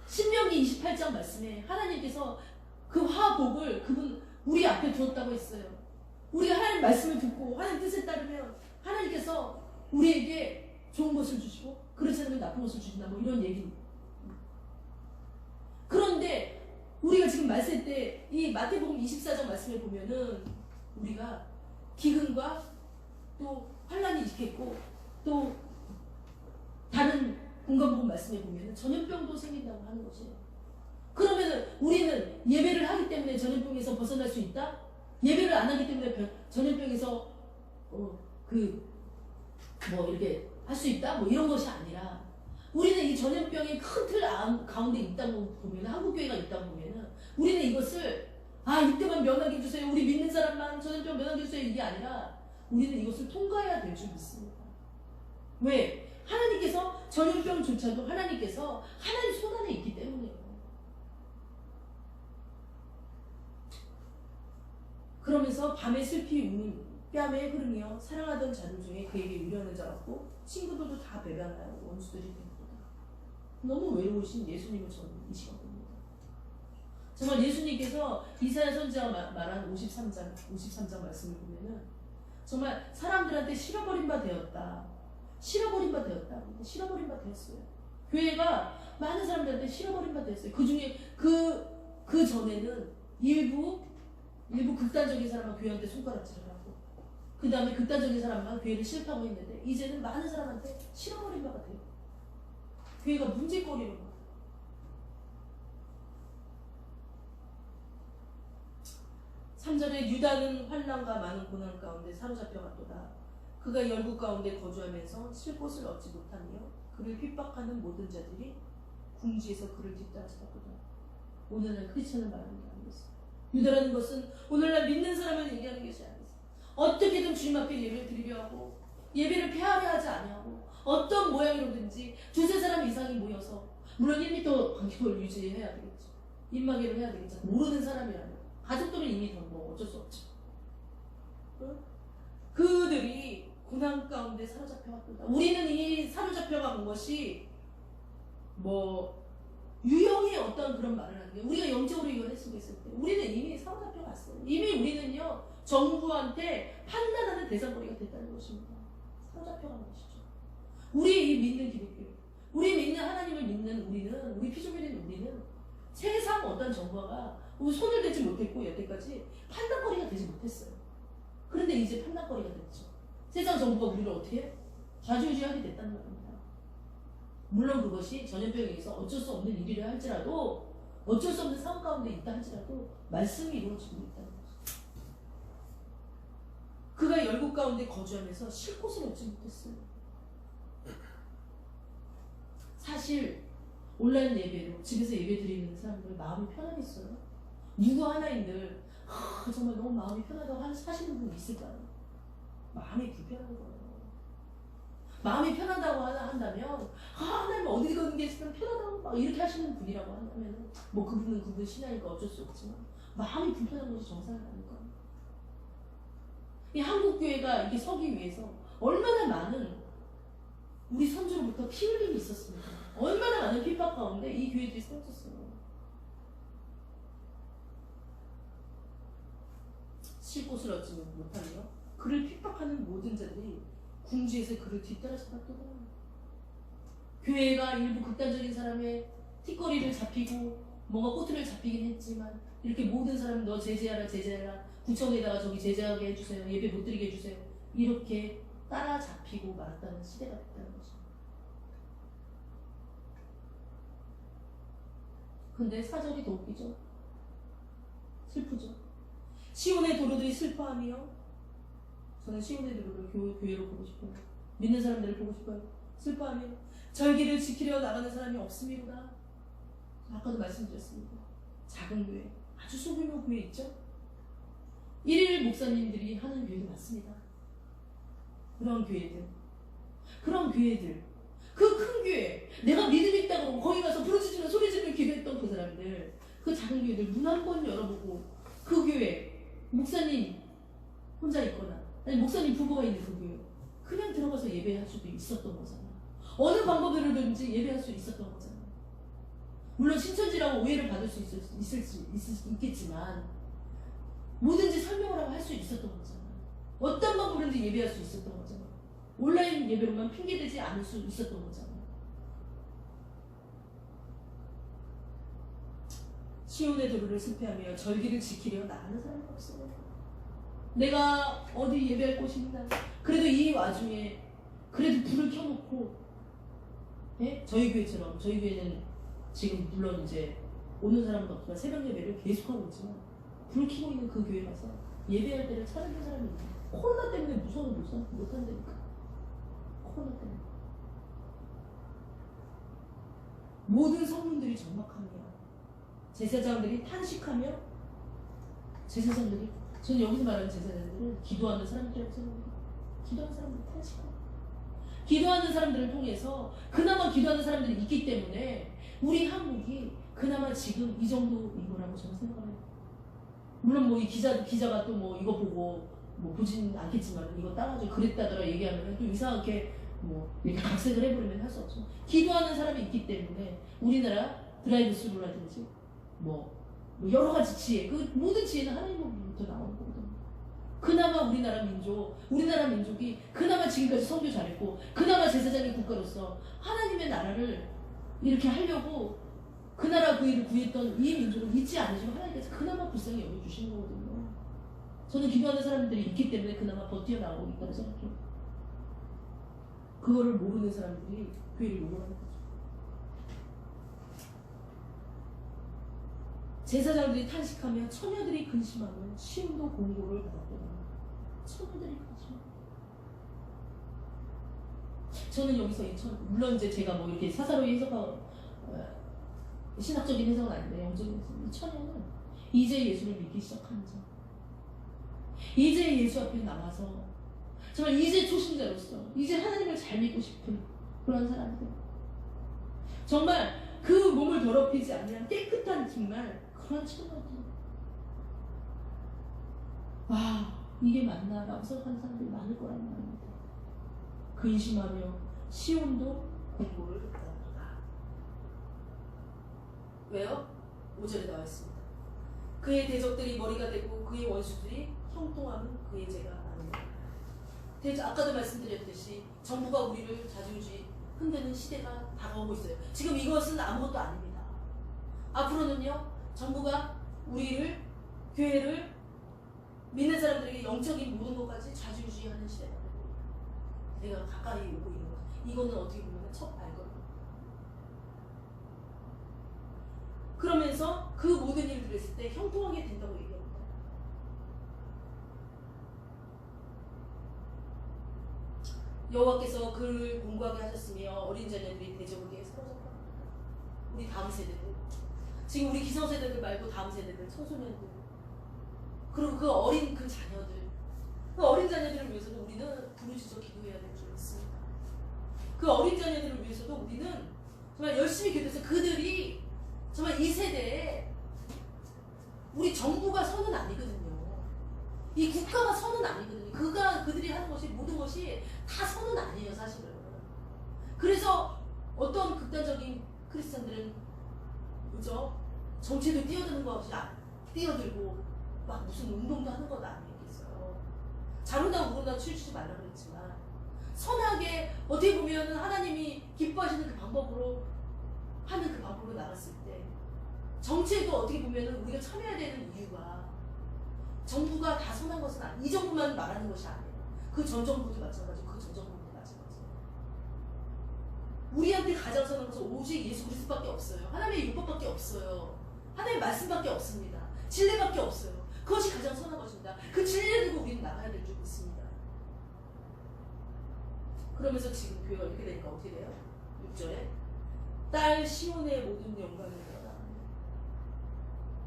신명기 28장 말씀에 하나님께서 그 화복을 그분 우리 앞에 두었다고 했어요. 우리가 하나님 말씀을 듣고 하나님 뜻에 따르면 하나님께서 우리에게 좋은 것을 주시고 그렇지 않으면 나쁜 것을 주신다 뭐 이런 얘기입니다. 그런데 우리가 지금 말씀 때 이 마태복음 24장 말씀에 보면은 우리가 기근과 또 환란이 있겠고 또 다른 공간복음 말씀에 보면은 전염병도 생긴다고 하는 것이에요. 그러면은 우리는 예배를 하기 때문에 전염병에서 벗어날 수 있다? 예배를 안 하기 때문에 전염병에서 이렇게 할 수 있다? 뭐 이런 것이 아니라 우리는 이 전염병의 큰 틀 가운데 있다고 보면 한국교회가 있다고 보면은 우리는 이것을 이때만 면하게 해주세요. 우리 믿는 사람만 전염병 면하게 해주세요. 이게 아니라 우리는 이것을 통과해야 될 줄 믿습니다. 왜? 하나님께서 전염병조차도 하나님께서 하나님 손 안에 있기 때문이에요. 그러면서 밤에 슬피 우는 뺨에 흐르며 사랑하던 자들 중에 그에게 위로하는 자 없고 친구들도 다 배반하여 원수들이 됩니다. 너무 외로우신 예수님을 저는 이 시간 봅니다. 정말 예수님께서 이사야 선지자가 말한 53장 말씀을 보면은 정말 사람들한테 실어버린 바 되었다. 실어버린 바 되었다. 실어버린 바 되었어요. 교회가 많은 사람들한테 실어버린 바 되었어요. 그 중에 그 전에는 일부 극단적인 사람만 교회한테 손가락질을 하고 그 다음에 극단적인 사람만 교회를 싫다고 했는데 이제는 많은 사람한테 실어버린 바가 돼요. 교회가 문제거리로 막. 3절에 유다는 환난과 많은 고난 가운데 사로잡혀갔도다. 그가 열국 가운데 거주하면서 쉴 곳을 얻지 못하며 그를 핍박하는 모든 자들이 궁지에서 그를 뒷따라잡았도다. 오늘날 크리스천을 말하는 게 아니겠어요. 유다라는 것은 오늘날 믿는 사람을 얘기하는 것이 아니겠어요. 어떻게든 주님 앞에 예배를 드리려 하고 예배를 폐하려 하지 아니하고 어떤 모양으로든지 두세 사람 이상이 모여서 물론 1m 간격을 유지해야 되겠죠. 입마개를 해야 되겠죠. 모르는 사람이라면 가족들은 이미 뭐 어쩔 수 없죠. 응? 그들이 고난 가운데 사로잡혀갔다. 우리는 이 사로잡혀간 것이 뭐 유형의 어떤 그런 말을 하는 게 우리가 영적으로 이걸 했을 때 우리는 이미 사로잡혀갔어요. 이미 우리는요 정부한테 판단하는 대상거리가 됐다는 것입니다. 사로잡혀간 것이죠. 우리 이 믿는 기독교, 우리 믿는 하나님을 믿는 우리는, 우리 피조물인 우리는 세상 어떤 정부가 우리 손을 대지 못했고 여태까지 판단거리가 되지 못했어요. 그런데 이제 판단거리가 됐죠. 세상 정부가 우리를 어떻게 해? 좌지우지하게 됐다는 겁니다. 물론 그것이 전염병에 의해서 어쩔 수 없는 일이라 할지라도 어쩔 수 없는 상황 가운데 있다 할지라도 말씀이 이루어지고 있다는 거죠. 그가 열국 가운데 거주하면서 쉴 곳을 얻지 못했어요. 사실 온라인 예배로 집에서 예배 드리는 사람들 마음이 편하겠어요? 누구 하나인들 정말 너무 마음이 편하다고 하시는 분 있을까요? 마음이 불편한 거예요. 마음이 편하다고 한다면 하나님 어디 가는 게 있으면 편하다고 막 이렇게 하시는 분이라고 한다면 뭐 그분은 그분 신앙이니까 어쩔 수 없지만 마음이 불편한 것이 정상이 아닐까요? 이 한국교회가 이렇게 서기 위해서 얼마나 많은 우리 선조로부터 피 흘림이 있었습니까? 얼마나 많은 피 쓰러졌어요. 쉴 곳을 얻지 못하며 그를 핍박하는 모든 자들이 궁지에서 그를 뒤따라 잡았더라. 교회가 일부 극단적인 사람의 틱거리를 잡히고 뭔가 꼬투리를 잡히긴 했지만 이렇게 모든 사람 너 제재하라 제재하라 구청에다가 저기 제재하게 해주세요. 예배 못 드리게 해주세요. 이렇게 따라 잡히고 말았다는 시대가 됐다는 거죠. 근데 사절이 더 웃기죠. 슬프죠. 시온의 도로들이 슬퍼하며 저는 시온의 도로를 교회로 보고 싶어요. 믿는 사람들을 보고 싶어요. 슬퍼하며 절기를 지키려 나가는 사람이 없음이로다. 아까도 말씀드렸습니다. 작은 교회, 아주 소규모 교회 있죠? 1일 목사님들이 하는 교회도 많습니다. 그런 교회들, 그 큰 교회, 내가 믿음 있다고 거기 가서 부르짖으며 소리 지르며 기도했던 그 사람들, 그 작은 교회들 문 한 번 열어보고 그 교회 목사님 혼자 있거나 아니 목사님 부부가 있는 그 교회 그냥 들어가서 예배할 수도 있었던 거잖아요. 어느 방법으로든지 예배할 수 있었던 거잖아요. 물론 신천지라고 오해를 받을 수 있겠지만 뭐든지 설명을 하고 할 수 있었던 거잖아요. 어떤 방법으로든지 예배할 수 있었던 거잖아요. 온라인 예배로만 핑계대지 않을 수 있었던 거잖아요. 시온의 도로를 슬퍼하며 절기를 지키려 나가는 사람이 없어요. 내가 어디 예배할 곳이 있나? 그래도 이 와중에 그래도 불을 켜놓고 예? 저희 교회처럼 저희 교회는 지금 물론 이제 오는 사람도 없지만 새벽 예배를 계속하고 있지만 불 켜고 있는 그 교회 가서 예배할 때를 찾아낸 사람이 있어요. 코로나 때문에 무서워서 못한다니까. 코로나 때문에 모든 성문들이 적막하며 제사장들이 탄식하며 제사장들이 저는 여기서 말하는 제사장들은 기도하는 사람들이라고 생각해요. 기도하는 사람들이 탄식하고 기도하는 사람들을 통해서 그나마 기도하는 사람들이 있기 때문에 우리 한국이 그나마 지금 이 정도인 거라고 저는 생각해요. 물론 뭐 이 기자가 또 뭐 이거 보고 뭐 보진 않겠지만 이거 따라가지고 그랬다더라 얘기하면 또 이상하게 뭐 이렇게 각색을 해버리면 할 수 없죠. 기도하는 사람이 있기 때문에 우리나라 드라이브 스루라든지 뭐 여러 가지 지혜, 그 모든 지혜는 하나님으로부터 나오는 거거든요. 그나마 우리나라 민족이 그나마 지금까지 선교 잘했고 그나마 제사장의 국가로서 하나님의 나라를 이렇게 하려고 그 나라 그 일을 구했던 이 민족을 잊지 않으시고 하나님께서 그나마 불쌍히 여겨주시는 거거든요. 저는 기도하는 사람들이 있기 때문에 그나마 버텨나가고 있다고 생각해요. 그거를 모르는 사람들이 교회를 욕하는 거죠. 제사장들이 탄식하며 처녀들이 근심하며 시온도 공고를 받았더라. 처녀들이 근심하며 저는 여기서 물론 이제 제가 뭐 이렇게 사사로이 해석하고 신학적인 해석은 아닌데 영적인 해석은 이 처녀는 이제 예수를 믿기 시작하는 자, 이제 예수 앞에 나와서 정말 이제 초신자로서 이제 하나님을 잘 믿고 싶은 그런 사람들, 정말 그 몸을 더럽히지 않는 깨끗한 정말 그런 처녀들, 와 이게 맞나 라고 생각하는 사람들이 많을 거란 말입니다. 근심하며 시온도 공고를 받았다. 왜요? 5절에 나와 있습니다. 그의 대적들이 머리가 되고 그의 원수들이 형통하는 그의 죄가 아닙니다. 아까도 말씀드렸듯이 정부가 우리를 자주지 흔드는 시대가 다가오고 있어요. 지금 이것은 아무것도 아닙니다. 앞으로는요, 정부가 우리를, 교회를, 믿는 사람들에게 영적인 모든 것까지 좌지우지하는 시대가 되고 내가 가까이 오고 있는 것. 이거는 어떻게 보면 첫 발걸음. 그러면서 그 모든 일들을 했을 때 형통하게 된다고 얘기합니다. 여호와께서 그를 공고하게 하셨으며 어린 자녀들이 대적에게 사로잡았다. 우리 다음 세대들, 지금 우리 기성세대들 말고 다음 세대들, 청소년들, 그리고 그 어린 그 자녀들, 그 어린 자녀들을 위해서도 우리는 부르짖어 기도해야 될 줄 믿습니다. 그 어린 자녀들을 위해서도 우리는 정말 열심히 기도해서 그들이 정말 이 세대에 우리 정부가 선은 아니거든요. 이 국가가 선은 아니거든요. 그들이 하는 것이 모든 것이 다 선은 아니에요, 사실은. 그래서 어떤 극단적인 크리스천들은 그죠? 정치도 뛰어드는 것이 뛰어들고 막 무슨 운동도 하는 건 아니겠어요. 자른다고 우른다고 치우치지 말라 그랬지만 선하게 어떻게 보면 하나님이 기뻐하시는 그 방법으로 하는 그 방법으로 나갔을 때 정치에도 어떻게 보면 우리가 참여해야 되는 이유가 정부가 다 선한 것은 아니에요. 이 정부만 말하는 것이 아니에요. 그 전 정부도 마찬가지고 그 전 정부도 마찬가지예요. 우리한테 가장 선한 것은 오직 예수 그리스도밖에 없어요. 하나님의 율법밖에 없어요. 하나님의 말씀밖에 없습니다. 진리밖에 없어요. 그것이 가장 선한 것입니다. 그 진리를 두고 우리는 나가야 될 줄 믿습니다. 그러면서 지금 교회가 이렇게 되니까 어떻게 돼요? 6절에 딸 시온의 모든 영광을 떠나.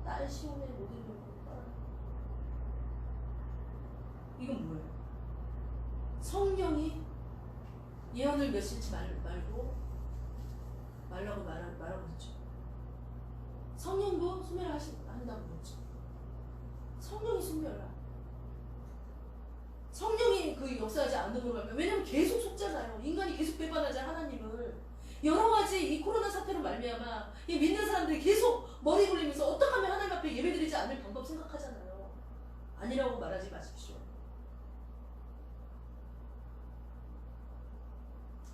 딸 시온의 모든 영광을 떠나. 이건 뭐예요? 성령이 예언을 몇일치 말라고 했죠. 성령도 소멸을 한다고 했죠. 성령이 소멸을. 성령이 그 역사하지 않는 걸로 말면 왜냐면 계속 속잖아요. 인간이 계속 배반하자 하나님을. 여러 가지 이 코로나 사태로 말미암아 이 믿는 사람들이 계속 머리 굴리면서 어떻게 하면 하나님 앞에 예배드리지 않을 방법 생각하잖아요. 아니라고 말하지 마십시오.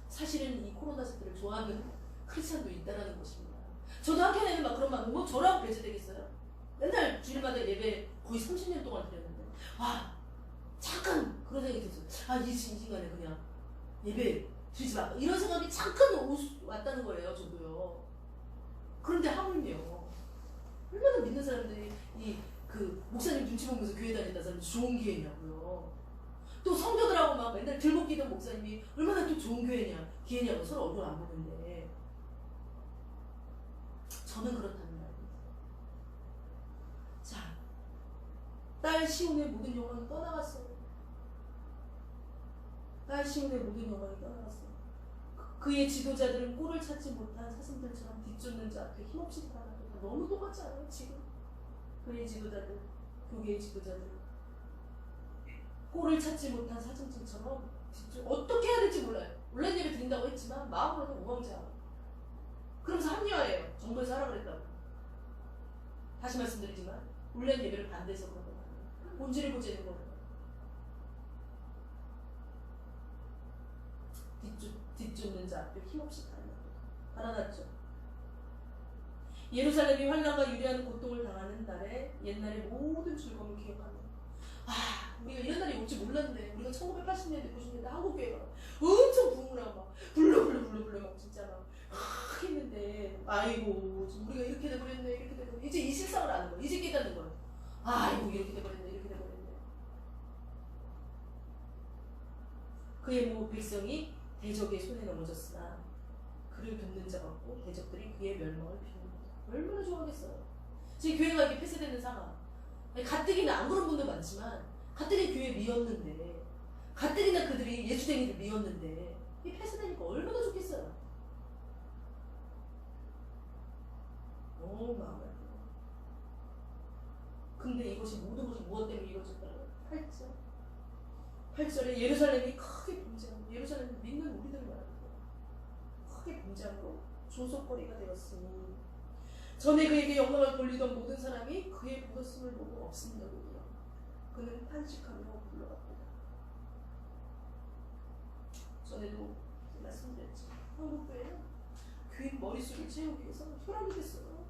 사실은 이 코로나 사태를 좋아하는 크리스찬도 있다라는 것입니다. 저도 한켠에는 막 그런 말, 뭐 저라고 배제되겠어요? 맨날 주일마다 예배 거의 30년 동안 드렸는데, 잠깐 그런 생각이 들었어요. 이 시간에 그냥 예배 드리지 마. 이런 생각이 잠깐 왔다는 거예요, 저도요. 그런데 하물며 얼마나 믿는 사람들이 그 목사님 눈치 보면서 교회 다닌다는 사람이 좋은 기회냐고요. 또 성도들하고 막 맨날 들먹이던 목사님이 얼마나 또 좋은 기회냐고 서로 얼굴 안 보는데 저는 그렇다는 말입니다. 자, 딸 시온의 모든 영광이 떠나갔어요. 딸 시온의 모든 영광이 떠나갔어요. 그의 지도자들은 꼴을 찾지 못한 사슴들처럼 뒤쫓는 자 앞에 힘없이 살아가고 너무 똑같지 않아요 지금? 그의 지도자들, 교계의 지도자들 꼴을 찾지 못한 사슴들처럼 어떻게 해야 될지 몰라요. 온라인 예배 드린다고 했지만 마음으로는 우왕좌왕. 그러면서 합리화해요. 정부에서 하라 그랬다고. 다시 말씀드리지만 온라인 예배를 반대해서 그런 건 아니에요. 본질을 보자는 거예요. 뒤쫓는 자 앞에 힘없이 달아났죠. 예루살렘이 환난과 유리한 고통을 당하는 날에 옛날의 모든 즐거움을 기억하며 우리가 이런 날이 올지 몰랐네. 우리가 1980년대 90년대 한국교회가 엄청 부흥을 하고 막 불러 막 진짜 막 했는데 아이고 우리가 이렇게 돼버렸네 이렇게 돼버렸네. 이제 이 실상을 아는 거예요. 이제 깨닫는 거예요. 아이고 이렇게 돼버렸네 이렇게 돼버렸네. 그의 모 백성이 대적의 손에 넘어졌으나 그를 돕는 자가 없고 대적들이 그의 멸망을 비웁니다. 얼마나 좋아하겠어요. 지금 교회가 이렇게 폐쇄되는 상황. 가뜩이나 안 그런 분들 많지만 가뜩이 교회 미웠는데 가뜩이나 그들이 예수쟁이를 미웠는데 이 폐쇄되니까 얼마나 좋겠어요. 너무 마음이 아프고. 근데 이것이 모든 것이 무엇 때문에 이루어졌다고요? 8절에 예루살렘이 크게 범죄하고 예루살렘을 믿는 우리들 말합니다. 크게 범죄하고 조속거리가 되었으니 전에 그에게 영광을 돌리던 모든 사람이 그의 벗었음을 보고 없습니다고요. 그는 탄식하며 불러갑니다. 전에도 말씀드렸죠. 한국교회는 교인 머릿속을 채우기 위해서 혈압이 됐어요.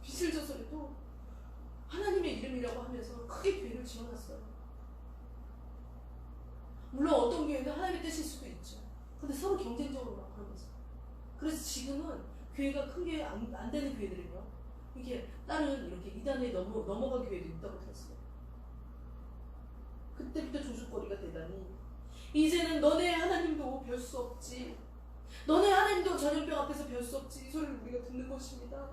빚을 져서라도 하나님의 이름이라고 하면서 크게 교회를 지어놨어요. 물론 어떤 교회는 하나님의 뜻일 수도 있죠. 근데 서로 경쟁적으로 막 그러면서. 그래서 지금은 교회가 큰 교회 안 되는 교회들은요. 이렇게 다른 이렇게 이단에 넘어간 교회도 있다고 들었어요. 그때부터 조죽거리가 되다니 이제는 너네 하나님도 별 수 없지. 너네 하나님도 전염병 앞에서 별 수 없지. 이 소리를 우리가 듣는 것입니다.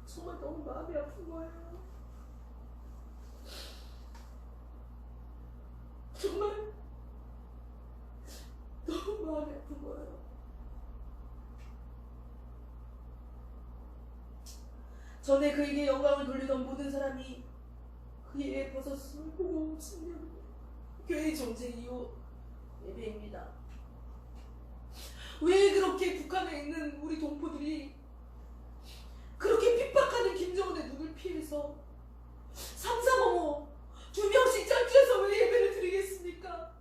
정말 너무 마음이 아픈 거예요. 정말 너무 마음이 아픈 거예요. 전에 그에게 영광을 돌리던 모든 사람이 그의 벗었음을 보고 없으면 교회의 정책 이후 예배입니다. 왜 그렇게 북한에 있는 우리 동포들이 하나님께서 삼삼오모 2명씩 짝지어서 왜 예배를 드리겠습니까?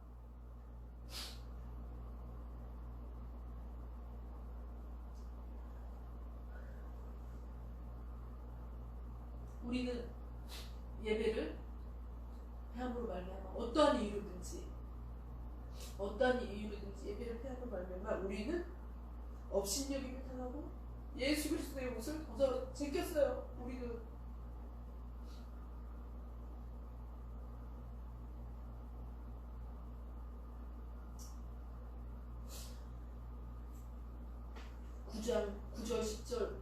우리는 예배를 폐함으로 말미암아 어떠한 이유로든지 예배를 폐함으로 말미암아 우리는 업신여김을 당하고 예수 그리스도의 옷을 벗어 제꼈어요. 우리는 (9장 9절 10절)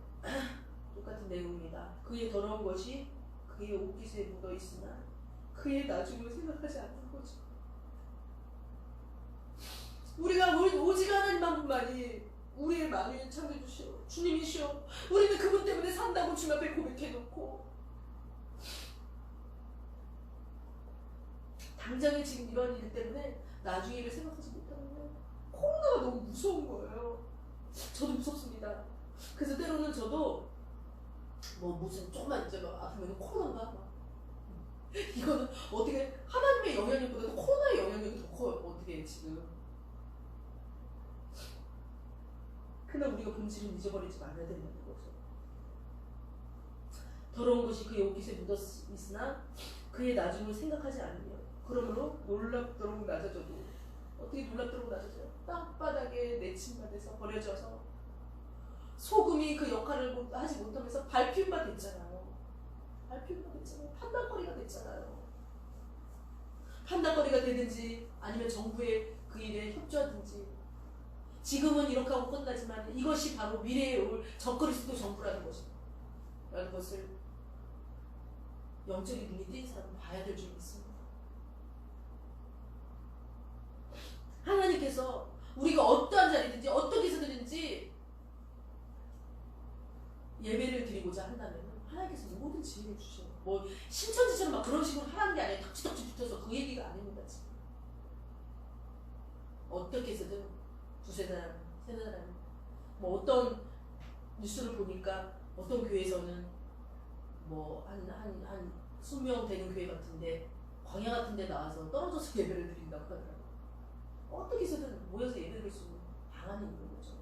똑같은 내용입니다. 그의 더러운 것이 그의 옷깃에 묻어 있으나 그의 나중을 생각하지 않는 거죠. 우리가 오직 하나님만이 우리의 만유인 창조주시오 주님이시오. 우리는 그분 때문에 산다고 주님 앞에 고백해놓고 당장에 지금 이런 일 때문에 나중에 일을 생각하지 못하는 거예요. 코로나가 너무 무서운 거예요. 저도 무섭습니다. 그래서 때로는 저도 뭐 무슨 조금만 이제 막 아프면 코로나인가 막 이거는 어떻게 하나님의 영향력보다도 코로나의 영향력이 더 커요. 어떻게 지금. 그러나 우리가 본질을 잊어버리지 말아야 된다는 거죠. 더러운 것이 그의 옷깃에 묻어 있으나 그의 나중을 생각하지 않으며 그러므로 놀랍도록 낮아져도 어떻게 놀랍도록 낮아져요? 땅바닥에 내침반에서 버려져서 소금이 그 역할을 하지 못하면서 밟힘바 됐잖아요. 판단거리가 됐잖아요. 판단거리가 되든지 아니면 정부의 그 일에 협조하든지 지금은 이렇게 하고 끝나지만 이것이 바로 미래에 올 적그리스도 정부라는 것입니다. 라는 것을 영적인 눈이 띈 사람은 봐야 될 줄 믿습니다. 하나님께서 우리가 어떠한 자리든지 어떻게 해서든지 예배를 드리고자 한다면 하나님께서 모든 지혜를 주셔요. 뭐 신천지처럼 막 그런 식으로 하라는 게 아니라 덕지덕지 붙어서 그 얘기가 아닙니다. 지금. 어떻게 해서든 두세 사람, 세네 사람 뭐 어떤 뉴스를 보니까 어떤 교회에서는 뭐 한 20명 되는 교회 같은데 광야 같은 데 나와서 떨어져서 예배를 드린다고 하더라고요. 어떻게 해서든 모여서 예배를 드릴 수 있는 방안이 있는 거죠.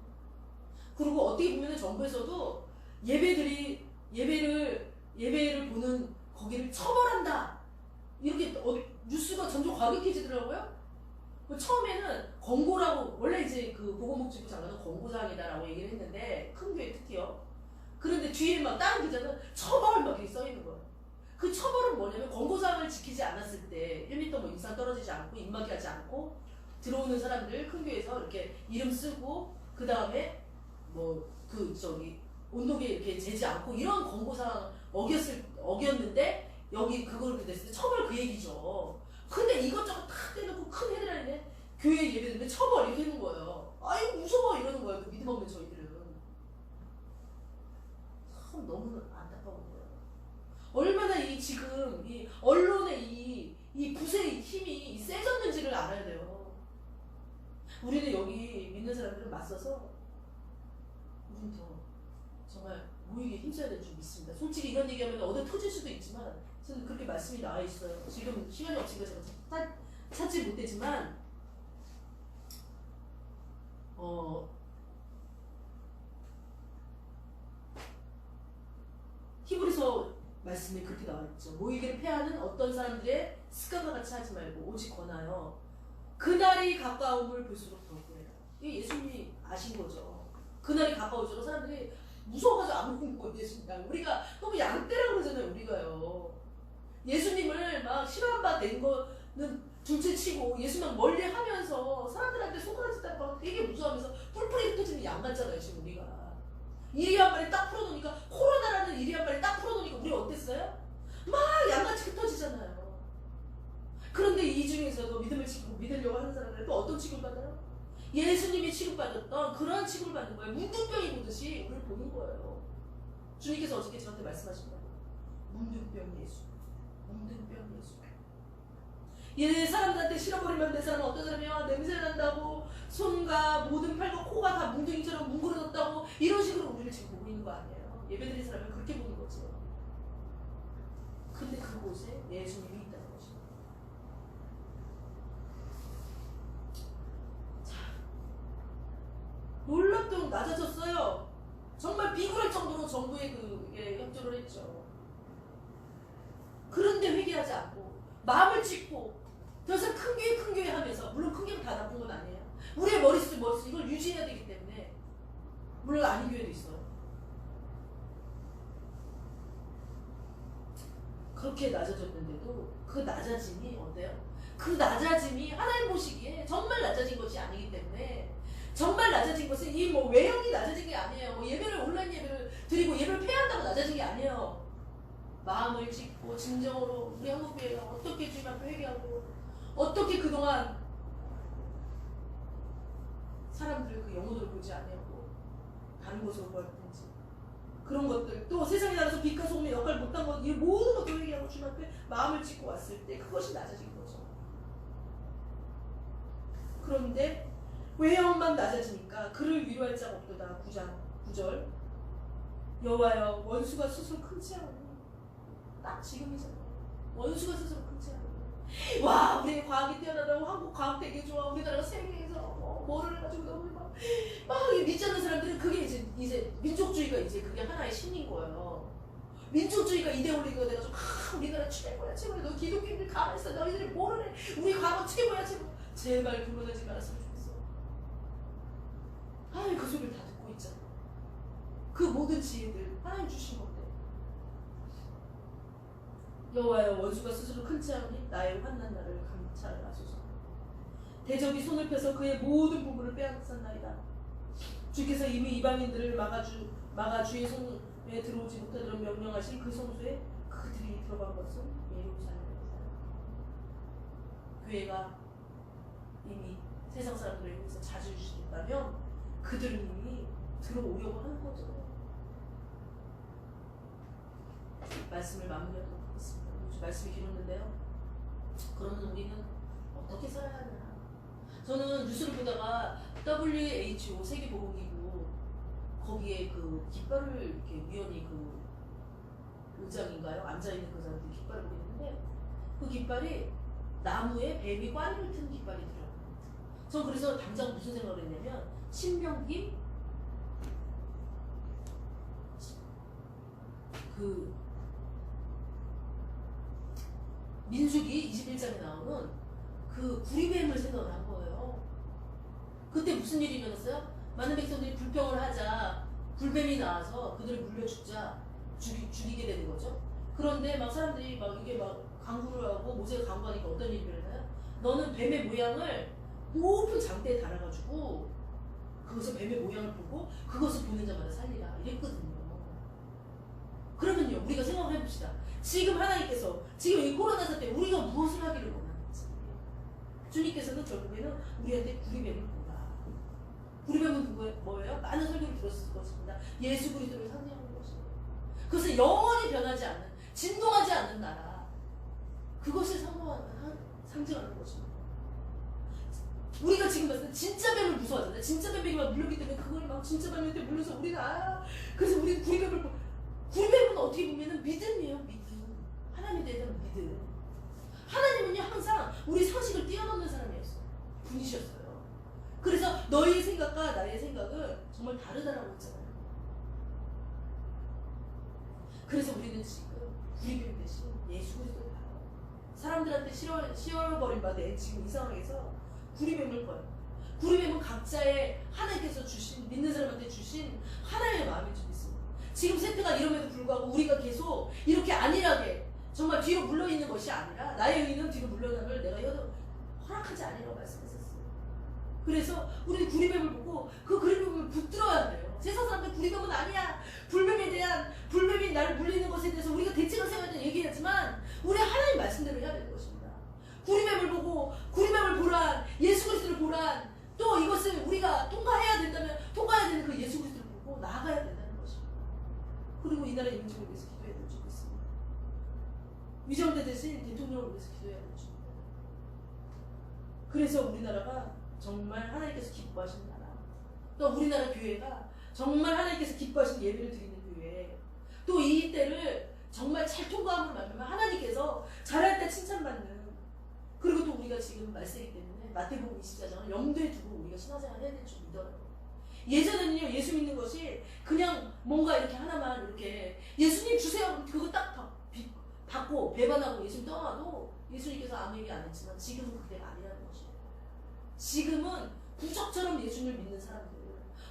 그리고 어떻게 보면 정부에서도 예배를 보는 거기를 처벌한다. 이렇게 뉴스가 점점 과격해지더라고요. 처음에는 권고라고, 원래 이제 그 보건복지부 장관은 권고사항이다라고 얘기를 했는데, 큰 교회 특히요. 그런데 뒤에 막 다른 기자는 처벌 막 이렇게 써있는 거예요. 그 처벌은 뭐냐면 권고사항을 지키지 않았을 때 1m 뭐 이상 떨어지지 않고 입막이 하지 않고 들어오는 사람들 큰 교회에서 이렇게 이름 쓰고 그 다음에 뭐 온도계 이렇게 재지 않고 이런 권고사항 어겼는데 여기 그걸 이렇게 됐을 때 처벌 그 얘기죠. 근데 이것저것 다 떼놓고 큰 해를 하는데 교회 예배드리면 처벌 이렇게 하는 거예요. 아이고 무서워 이러는 거예요. 그 믿음 없는 저희들은. 참 너무 안타까운 거예요. 얼마나 지금 이 언론의 이 붓의 힘이 세졌는지를 알아야 돼요. 우리는 여기 믿는 사람들은 맞서서 우리는 더 정말 모이게 힘써야 될 줄 믿습니다. 솔직히 이런 얘기하면 얻어 터질 수도 있지만 저는 그렇게 말씀이 나와 있어요. 지금 시간이 없으니까 제가 찾지 못했지만 히브리서 말씀에 그렇게 나와 있죠. 모이기를 패하는 어떤 사람들의 습관과 같이 하지 말고 오직 권하여 그날이 가까움을 볼수록 더구해라. 이게 예수님이 아신 거죠. 그날이 가까울수록 사람들이 무서워가지고 안 오는 거예요. 예수님. 우리가 너무 양떼라 그러잖아요. 우리가요. 예수님을 막 싫어한 바 된 거는 둘째치고 예수님 멀리 하면서 사람들한테 손가락질 거 되게 무서워하면서 뿔뿔이 흩어지는 양 같잖아요. 지금 우리가. 이리 한 마리 딱 풀어놓으니까 코로나라는 이리 한 마리 딱 풀어놓으니까 우리 어땠어요? 막 양같이 흩어지잖아요. 그런데 이 중에서도 믿으려고 하는 사람들은 또 어떤 취급을 받아요? 예수님이 취급받았던 그런 취급을 받는 거예요. 문둥병이 보듯이 우리를 보는 거예요. 주님께서 어저께 저한테 말씀하신 거예요. 문둥병 예수. 문둥병 예수. 사람들한테 실어버리면 내 사람은 어떤 사람이야? 냄새 난다고 손과 모든 팔과 코가 다 뭉둥이처럼 뭉그러졌다고 이런 식으로 우리를 지금 보고 있는 거 아니에요. 예배드린 사람을 그렇게 보는 거죠. 근데 그곳에 예수님이 있다는 것입니다. 자, 놀랍도록 낮아졌어요. 정말 비굴할 정도로 정부에 그게 협조를 했죠. 그런데 회개하지 않고 마음을 찢고 더 이상 큰 교회 하면서, 물론 큰 교회는 다 나쁜 건 아니에요. 우리의 머릿속 이걸 유지해야 되기 때문에, 물론 아닌 교회도 있어요. 그렇게 낮아졌는데도 그 낮아짐이 어때요? 그 낮아짐이 하나님 보시기에 정말 낮아진 것이 아니기 때문에, 정말 낮아진 것은 이 뭐 외형이 낮아진 게 아니에요. 뭐 예배를, 온라인 예배를 드리고 예배를 폐한다고 낮아진 게 아니에요. 마음을 찢고 진정으로 우리 한국교회가 어떻게 주님 앞에 회개하고, 어떻게 그동안 사람들을 그 영혼으로 보지 아니하고 다른 곳으로 보았든지, 그런 것들, 또 세상에 나가서 빛과 소금의 역할을 못한 것, 이 모든 것들 회개하고 주님 앞에 마음을 찢고 왔을 때 그것이 낮아진 거죠. 그런데 외형만 낮아지니까 그를 위로할 자가 없도다. 9절 여호와여 원수가 스스로 큰 채하오니, 딱 지금이잖아요. 원수가 스스로 큰 채하오니, 와 우리 과학이 뛰어나다고, 한국 과학 되게 좋아, 우리나라가 세계에서 뭐를 해가지고 너무 막 믿지 않는 사람들은 그게 이제 민족주의가 이제 그게 하나의 신인 거예요. 민족주의가 이데올로기가 돼가지고 우리나라 최고야 최고야, 너 기독교인들 가만히 있어, 너희들이 뭐를 해, 우리 과거 최고야 최고. 제발 그러지 말았으면 좋겠어. 하나님 그 소리를 다 듣고 있잖아. 그 모든 지혜들 하나님 주신 건데. 여호와여 원수가 스스로 큰 채하오니 나의 환난 날을 감찰하소서. 대적이 손을 펴서 그의 모든 부분을 빼앗았나이다. 주께서 이미 이방인들을 막아 주의 손에 들어오지 못하도록 명령하신 그 성소에 그들이 들어간 것은 예루살렘이다. 교회가 이미 세상 사람들에 의해서 자주주시겠다면 그들은 이미 들어오려고 하는 거죠. 말씀을 마무리하도록 하겠습니다. 말씀이 길었는데요. 그러면 우리는 어떻게 살아야 하나? 저는 뉴스를 보다가 WHO 세계보건기구 거기에 그 깃발을 이렇게 우연히 그 의장인가요? 앉아있는 그 사람들이 깃발을 보고 있는데, 그 깃발이 나무에 뱀이 꽈리를 튼 깃발이더라고요. 전 그래서 당장 무슨 생각을 했냐면, 신명기 그 민수기 21장에 나오는 그 구리뱀을 생각을 한 거예요. 그때 무슨 일이 일어났어요? 많은 백성들이 불평을 하자 불뱀이 나와서 그들을 물려 죽이게 되는 거죠. 그런데 막 사람들이 막 이게 막 강구를 하고 모세가 강구하니까 어떤 일이 일어나요? 너는 뱀의 모양을 높은 장대에 달아가지고 그것을 뱀의 모양을 보고 그것을 보는 자마다 살리라 이랬거든요. 그러면요, 우리가 생각을 해봅시다. 지금 하나님께서 지금 이 코로나 사태 우리가 무엇을 하기를 원하는지, 주님께서는 결국에는 우리한테 구리뱀을 보라. 구리뱀은 뭐예요? 많은 설교를 들었을 것입니다. 예수 그리스도를 상징하는 것입니다. 그것은 영원히 변하지 않는, 진동하지 않는 나라, 그것을 상징하는 것입니다. 우리가 지금 봤을 때 진짜 뱀을 무서워하잖아요. 진짜 뱀이 막 물렸기 때문에 그걸 막 진짜 뱀한테 물려서 우리는 그래서 우리는 구리뱀은 어떻게 보면은 믿음이에요. 믿음. 하나님에 대한 믿음. 하나님은요 항상 우리 상식을 뛰어넘는 사람이었어요. 분이셨어요. 그래서 너희의 생각과 나의 생각은 정말 다르다라고 했잖아요. 그래서 우리는 지금 구리뱀 대신 예수 그리스도를 봐요. 사람들한테 씌워버린 바에 지금 이 상황에서 구리뱀을 봐요. 구리뱀은 각자의 하나님께서 주신, 믿는 사람한테 주신 하나의 마음일 줄 믿습니다. 지금 세태가 이럼에도 불구하고 우리가 계속 이렇게 안일하게 정말 뒤로 물러있는 것이 아니라, 나의 의는 뒤로 물러남을 내가 허락하지 않으라고 말씀했었어요. 그래서 우리는 구리뱀을 보고 그 구리뱀을 붙들어야 돼요. 세상 사람들 구리뱀은 아니야, 불뱀이 나를 물리는 것에 대해서 우리가 대책을 세워야 된다고 얘기하지만 우리 하나님 말씀대로 해야 되는 것입니다. 구리뱀을 보고 구리뱀을 보란, 예수 그리스도를 보란, 또 이것을 우리가 통과해야 된다면 통과해야 되는 그 예수 그리스도를 보고 나아가야 된다는 것입니다. 그리고 이 나라의 민족을 위해서 기도해야 될 줄 믿습니다. 위정대 대신 대통령을 위해서 기도해야 될 줄 믿습니다. 그래서 우리나라가 정말 하나님께서 기뻐하시는 나라, 또 우리나라 교회가 정말 하나님께서 기뻐하시는 예배를 드리는 교회, 또 이 때를 정말 잘 통과함을 말하면 하나님께서 잘할 때 칭찬받는, 그리고 또 우리가 지금 말세기 때문에 마태복음 24장을 염두에 두고 우리가 신앙생활 해야 될 줄 믿어요. 예전에는요, 예수 믿는 것이 그냥 뭔가 이렇게 하나만 이렇게 예수님 주세요 그거 딱 받고 배반하고 예수님 떠나도 예수님께서 아무 얘기 안 했지만 지금은 그때가 아니라는 것이에요. 지금은 부적처럼 예수님을 믿는 사람들,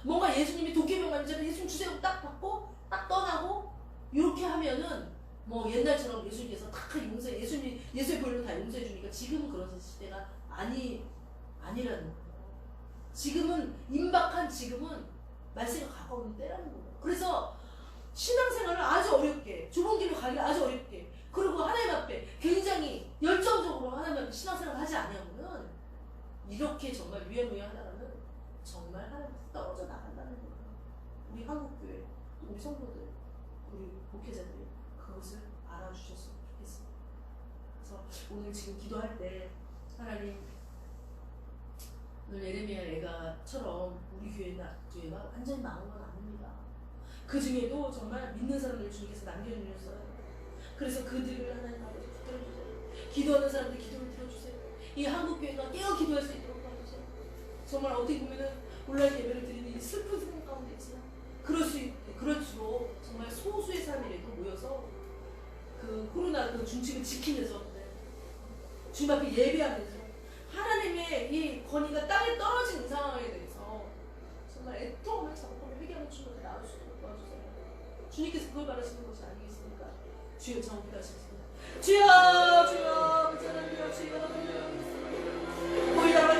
뭔가 예수님이 도깨비병 환자를 예수님 주세요 딱 받고 딱 떠나고 이렇게 하면은 뭐 옛날처럼 예수님께서 다 용서해, 예수의 보혈로 다 용서해 주니까 지금은 그런 시대가 아니라는 거예요. 지금은 임박한, 지금은 말세가 가까운 때라는 거예요. 그래서 신앙생활을 아주 어렵게, 좁은 길로 가기를 아주 어렵게, 그리고 하나님 앞에 굉장히 열정적으로 하나님 앞에 신앙생활을 하지 않으면은 이렇게 정말 위험하다가는 정말 하나님 떨어져 나간다는 거예요. 우리 한국교회, 우리 성도들, 우리 목회자들이 그것을 알아주셨으면 좋겠습니다. 그래서 오늘 지금 기도할 때 하나님, 오늘 예레미야 애가처럼 우리 교회가 완전히 망한 건 아닙니다. 그 중에도 정말 믿는 사람들 주님께서 남겨주셨어요. 그래서 그들을 하나님 아버지 붙들어주세요. 기도하는 사람들 기도를 들어주세요. 이 한국교회가 깨어 기도할 수 있도록 도와주세요. 정말 어떻게 보면은 온라인 예배를 드리는 이 슬픈 생각 가운데 있지만 그럴수록 정말 소수의 사람이라도 모여서 그 코로나 그 중칙을 지키면서 주님 앞에 예배하면서 하나님의 이 권위가 땅에 떨어진 상황에 대해서 정말 애통하며 작업하며 회개하는 주님을 나올 수 있도록 도와주세요. 주님께서 그걸 바라시는 것이 아니겠습니까? 주여 정확히 하시겠습니다. 주여 주여 주여 주여 보이라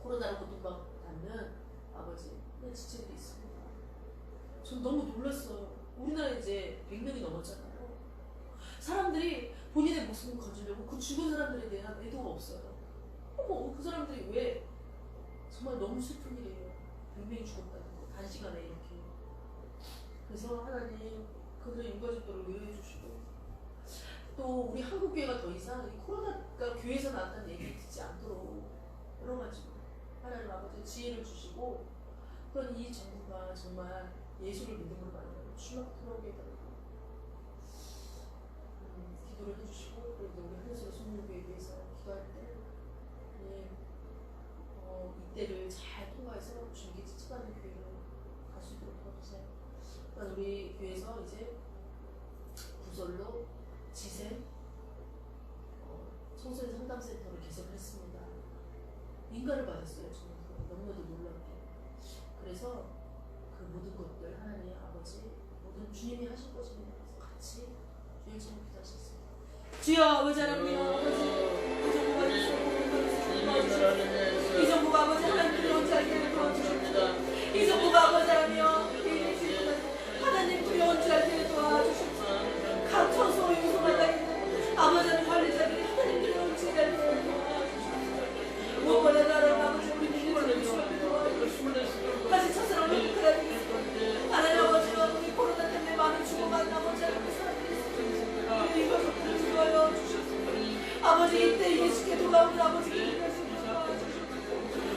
코로나로 고통받는 아버지 지체들이 있습니다. 전 너무 놀랐어요. 우리나라 이제 100명이 넘었잖아요. 사람들이 본인의 목숨을 거주려고 그 죽은 사람들에 대한 애도가 없어요. 그 사람들이 왜, 정말 너무 슬픈 일이에요. 100명이 죽었다는 거, 단시간에 이렇게. 그래서 하나님 그들의 유가족들을 위로해 주시고, 또 우리 한국교회가 더 이상 이 코로나가 교회에서 나왔다는 얘기를 듣지 않도록 여러 가지 하나님 아버지 지혜를 주시고, 그런 이 정부가 정말 예수를 믿음으로 만나는 주막 들어오게 해달라고 기도를 해주시고, 그리고 우리 한수로 손님교회에 대해서 기도할 때 이때를 잘 통과해서 주님께 지쳐가는 교회로 갈 수 있도록 도와주세요. 우리 교회에서 이제 구설로 지샘 청소년 상담센터를 개설했습니다. 인가를 받았어요. 저는 너무나도 놀랍게. 그래서 그 모든 것들 하나님 아버지 모든 주님이 하신 것입니다. 그래서 같이 주일 제목 기도하셨습니다. 주여 아버지 하나님 아버지 이 정부가 아버지 하나님 두려운 자에게 도와주십시오. 이 정부가 아버지 하나님 하나님 두려운 자에게 도와주십시오. 각 처소 요소마다 있는 아버지 하나님 관리자들이 하나님 두려운 자에게 도와주십시오. 무엇보다 나를 아버지 우리 민족을 주님께 도와주십시오. 다시 첫사랑을 행복해야 되겠습니다. 하나님 아버지와 우리 코로나 때문에 많은 죽어가는 아버지 하나님 사람들이 있습니다. 이것을 주어여 주셨습니다. 아버지 이때 예수께 돌아오는 아버지를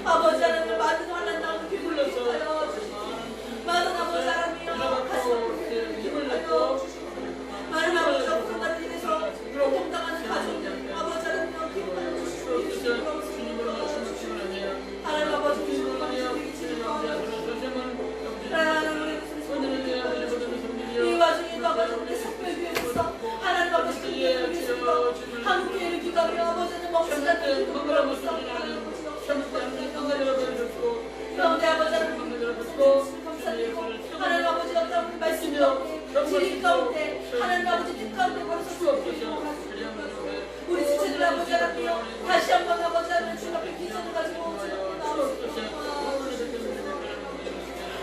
아버지 하나님 많은 환난 나오는 기분을 기뻐하여 주시옵소서. 많은 아버지 하나님이여 가슴을 기뻐하여 주시옵소서. 많은 아버지와 코로나로 인해서 고통당하는 가족들 아버지 하나님이여 기뻐하여 주시옵소서. 하나님 아버지 주시옵소서. 이 와중에도 아버지 우리 석별교회에서 하나님 아버지 교회를 위해서 한국교회를 기도하며 아버지는 멈추지 않는 기도를 하고 있어. 그런데 아버지 하나님 감사드리고 하나님 아버지 어떤 말씀 가운데 진리 가운데 하나님 아버지 뜻 가운데 벌써 우리 지체들 아버지 하나님이여 다시 한번 아버지 하나님 주 앞에 기도를 가지고 주 앞에 나오십시오.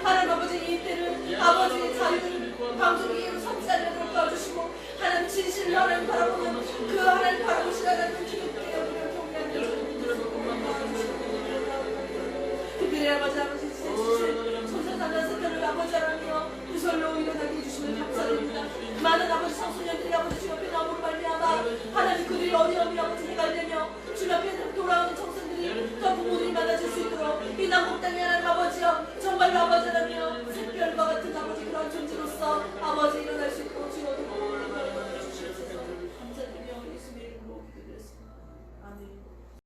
하나님 아버지 이때를 아버지 자유를 방송기로 성사를 도와주시고 하나님 진실을 하나님 바라보는 그 하나님 바라보시는 하나님 기독교의 우리를 경외하는 특별히 아버지 주신 손사단한 세대를 아버지 하나님이여 구설로 일어나게 해주시면 감사드립니다. 많은 아버지 청소년들이 아버지 주 앞에 나오고 말미암아 하나님 그들이 어려움이 아버지 해갈되며 주 앞에 돌아오는 청소년들이 또 부모들이 만나줄 수 있도록 이 남북 땅에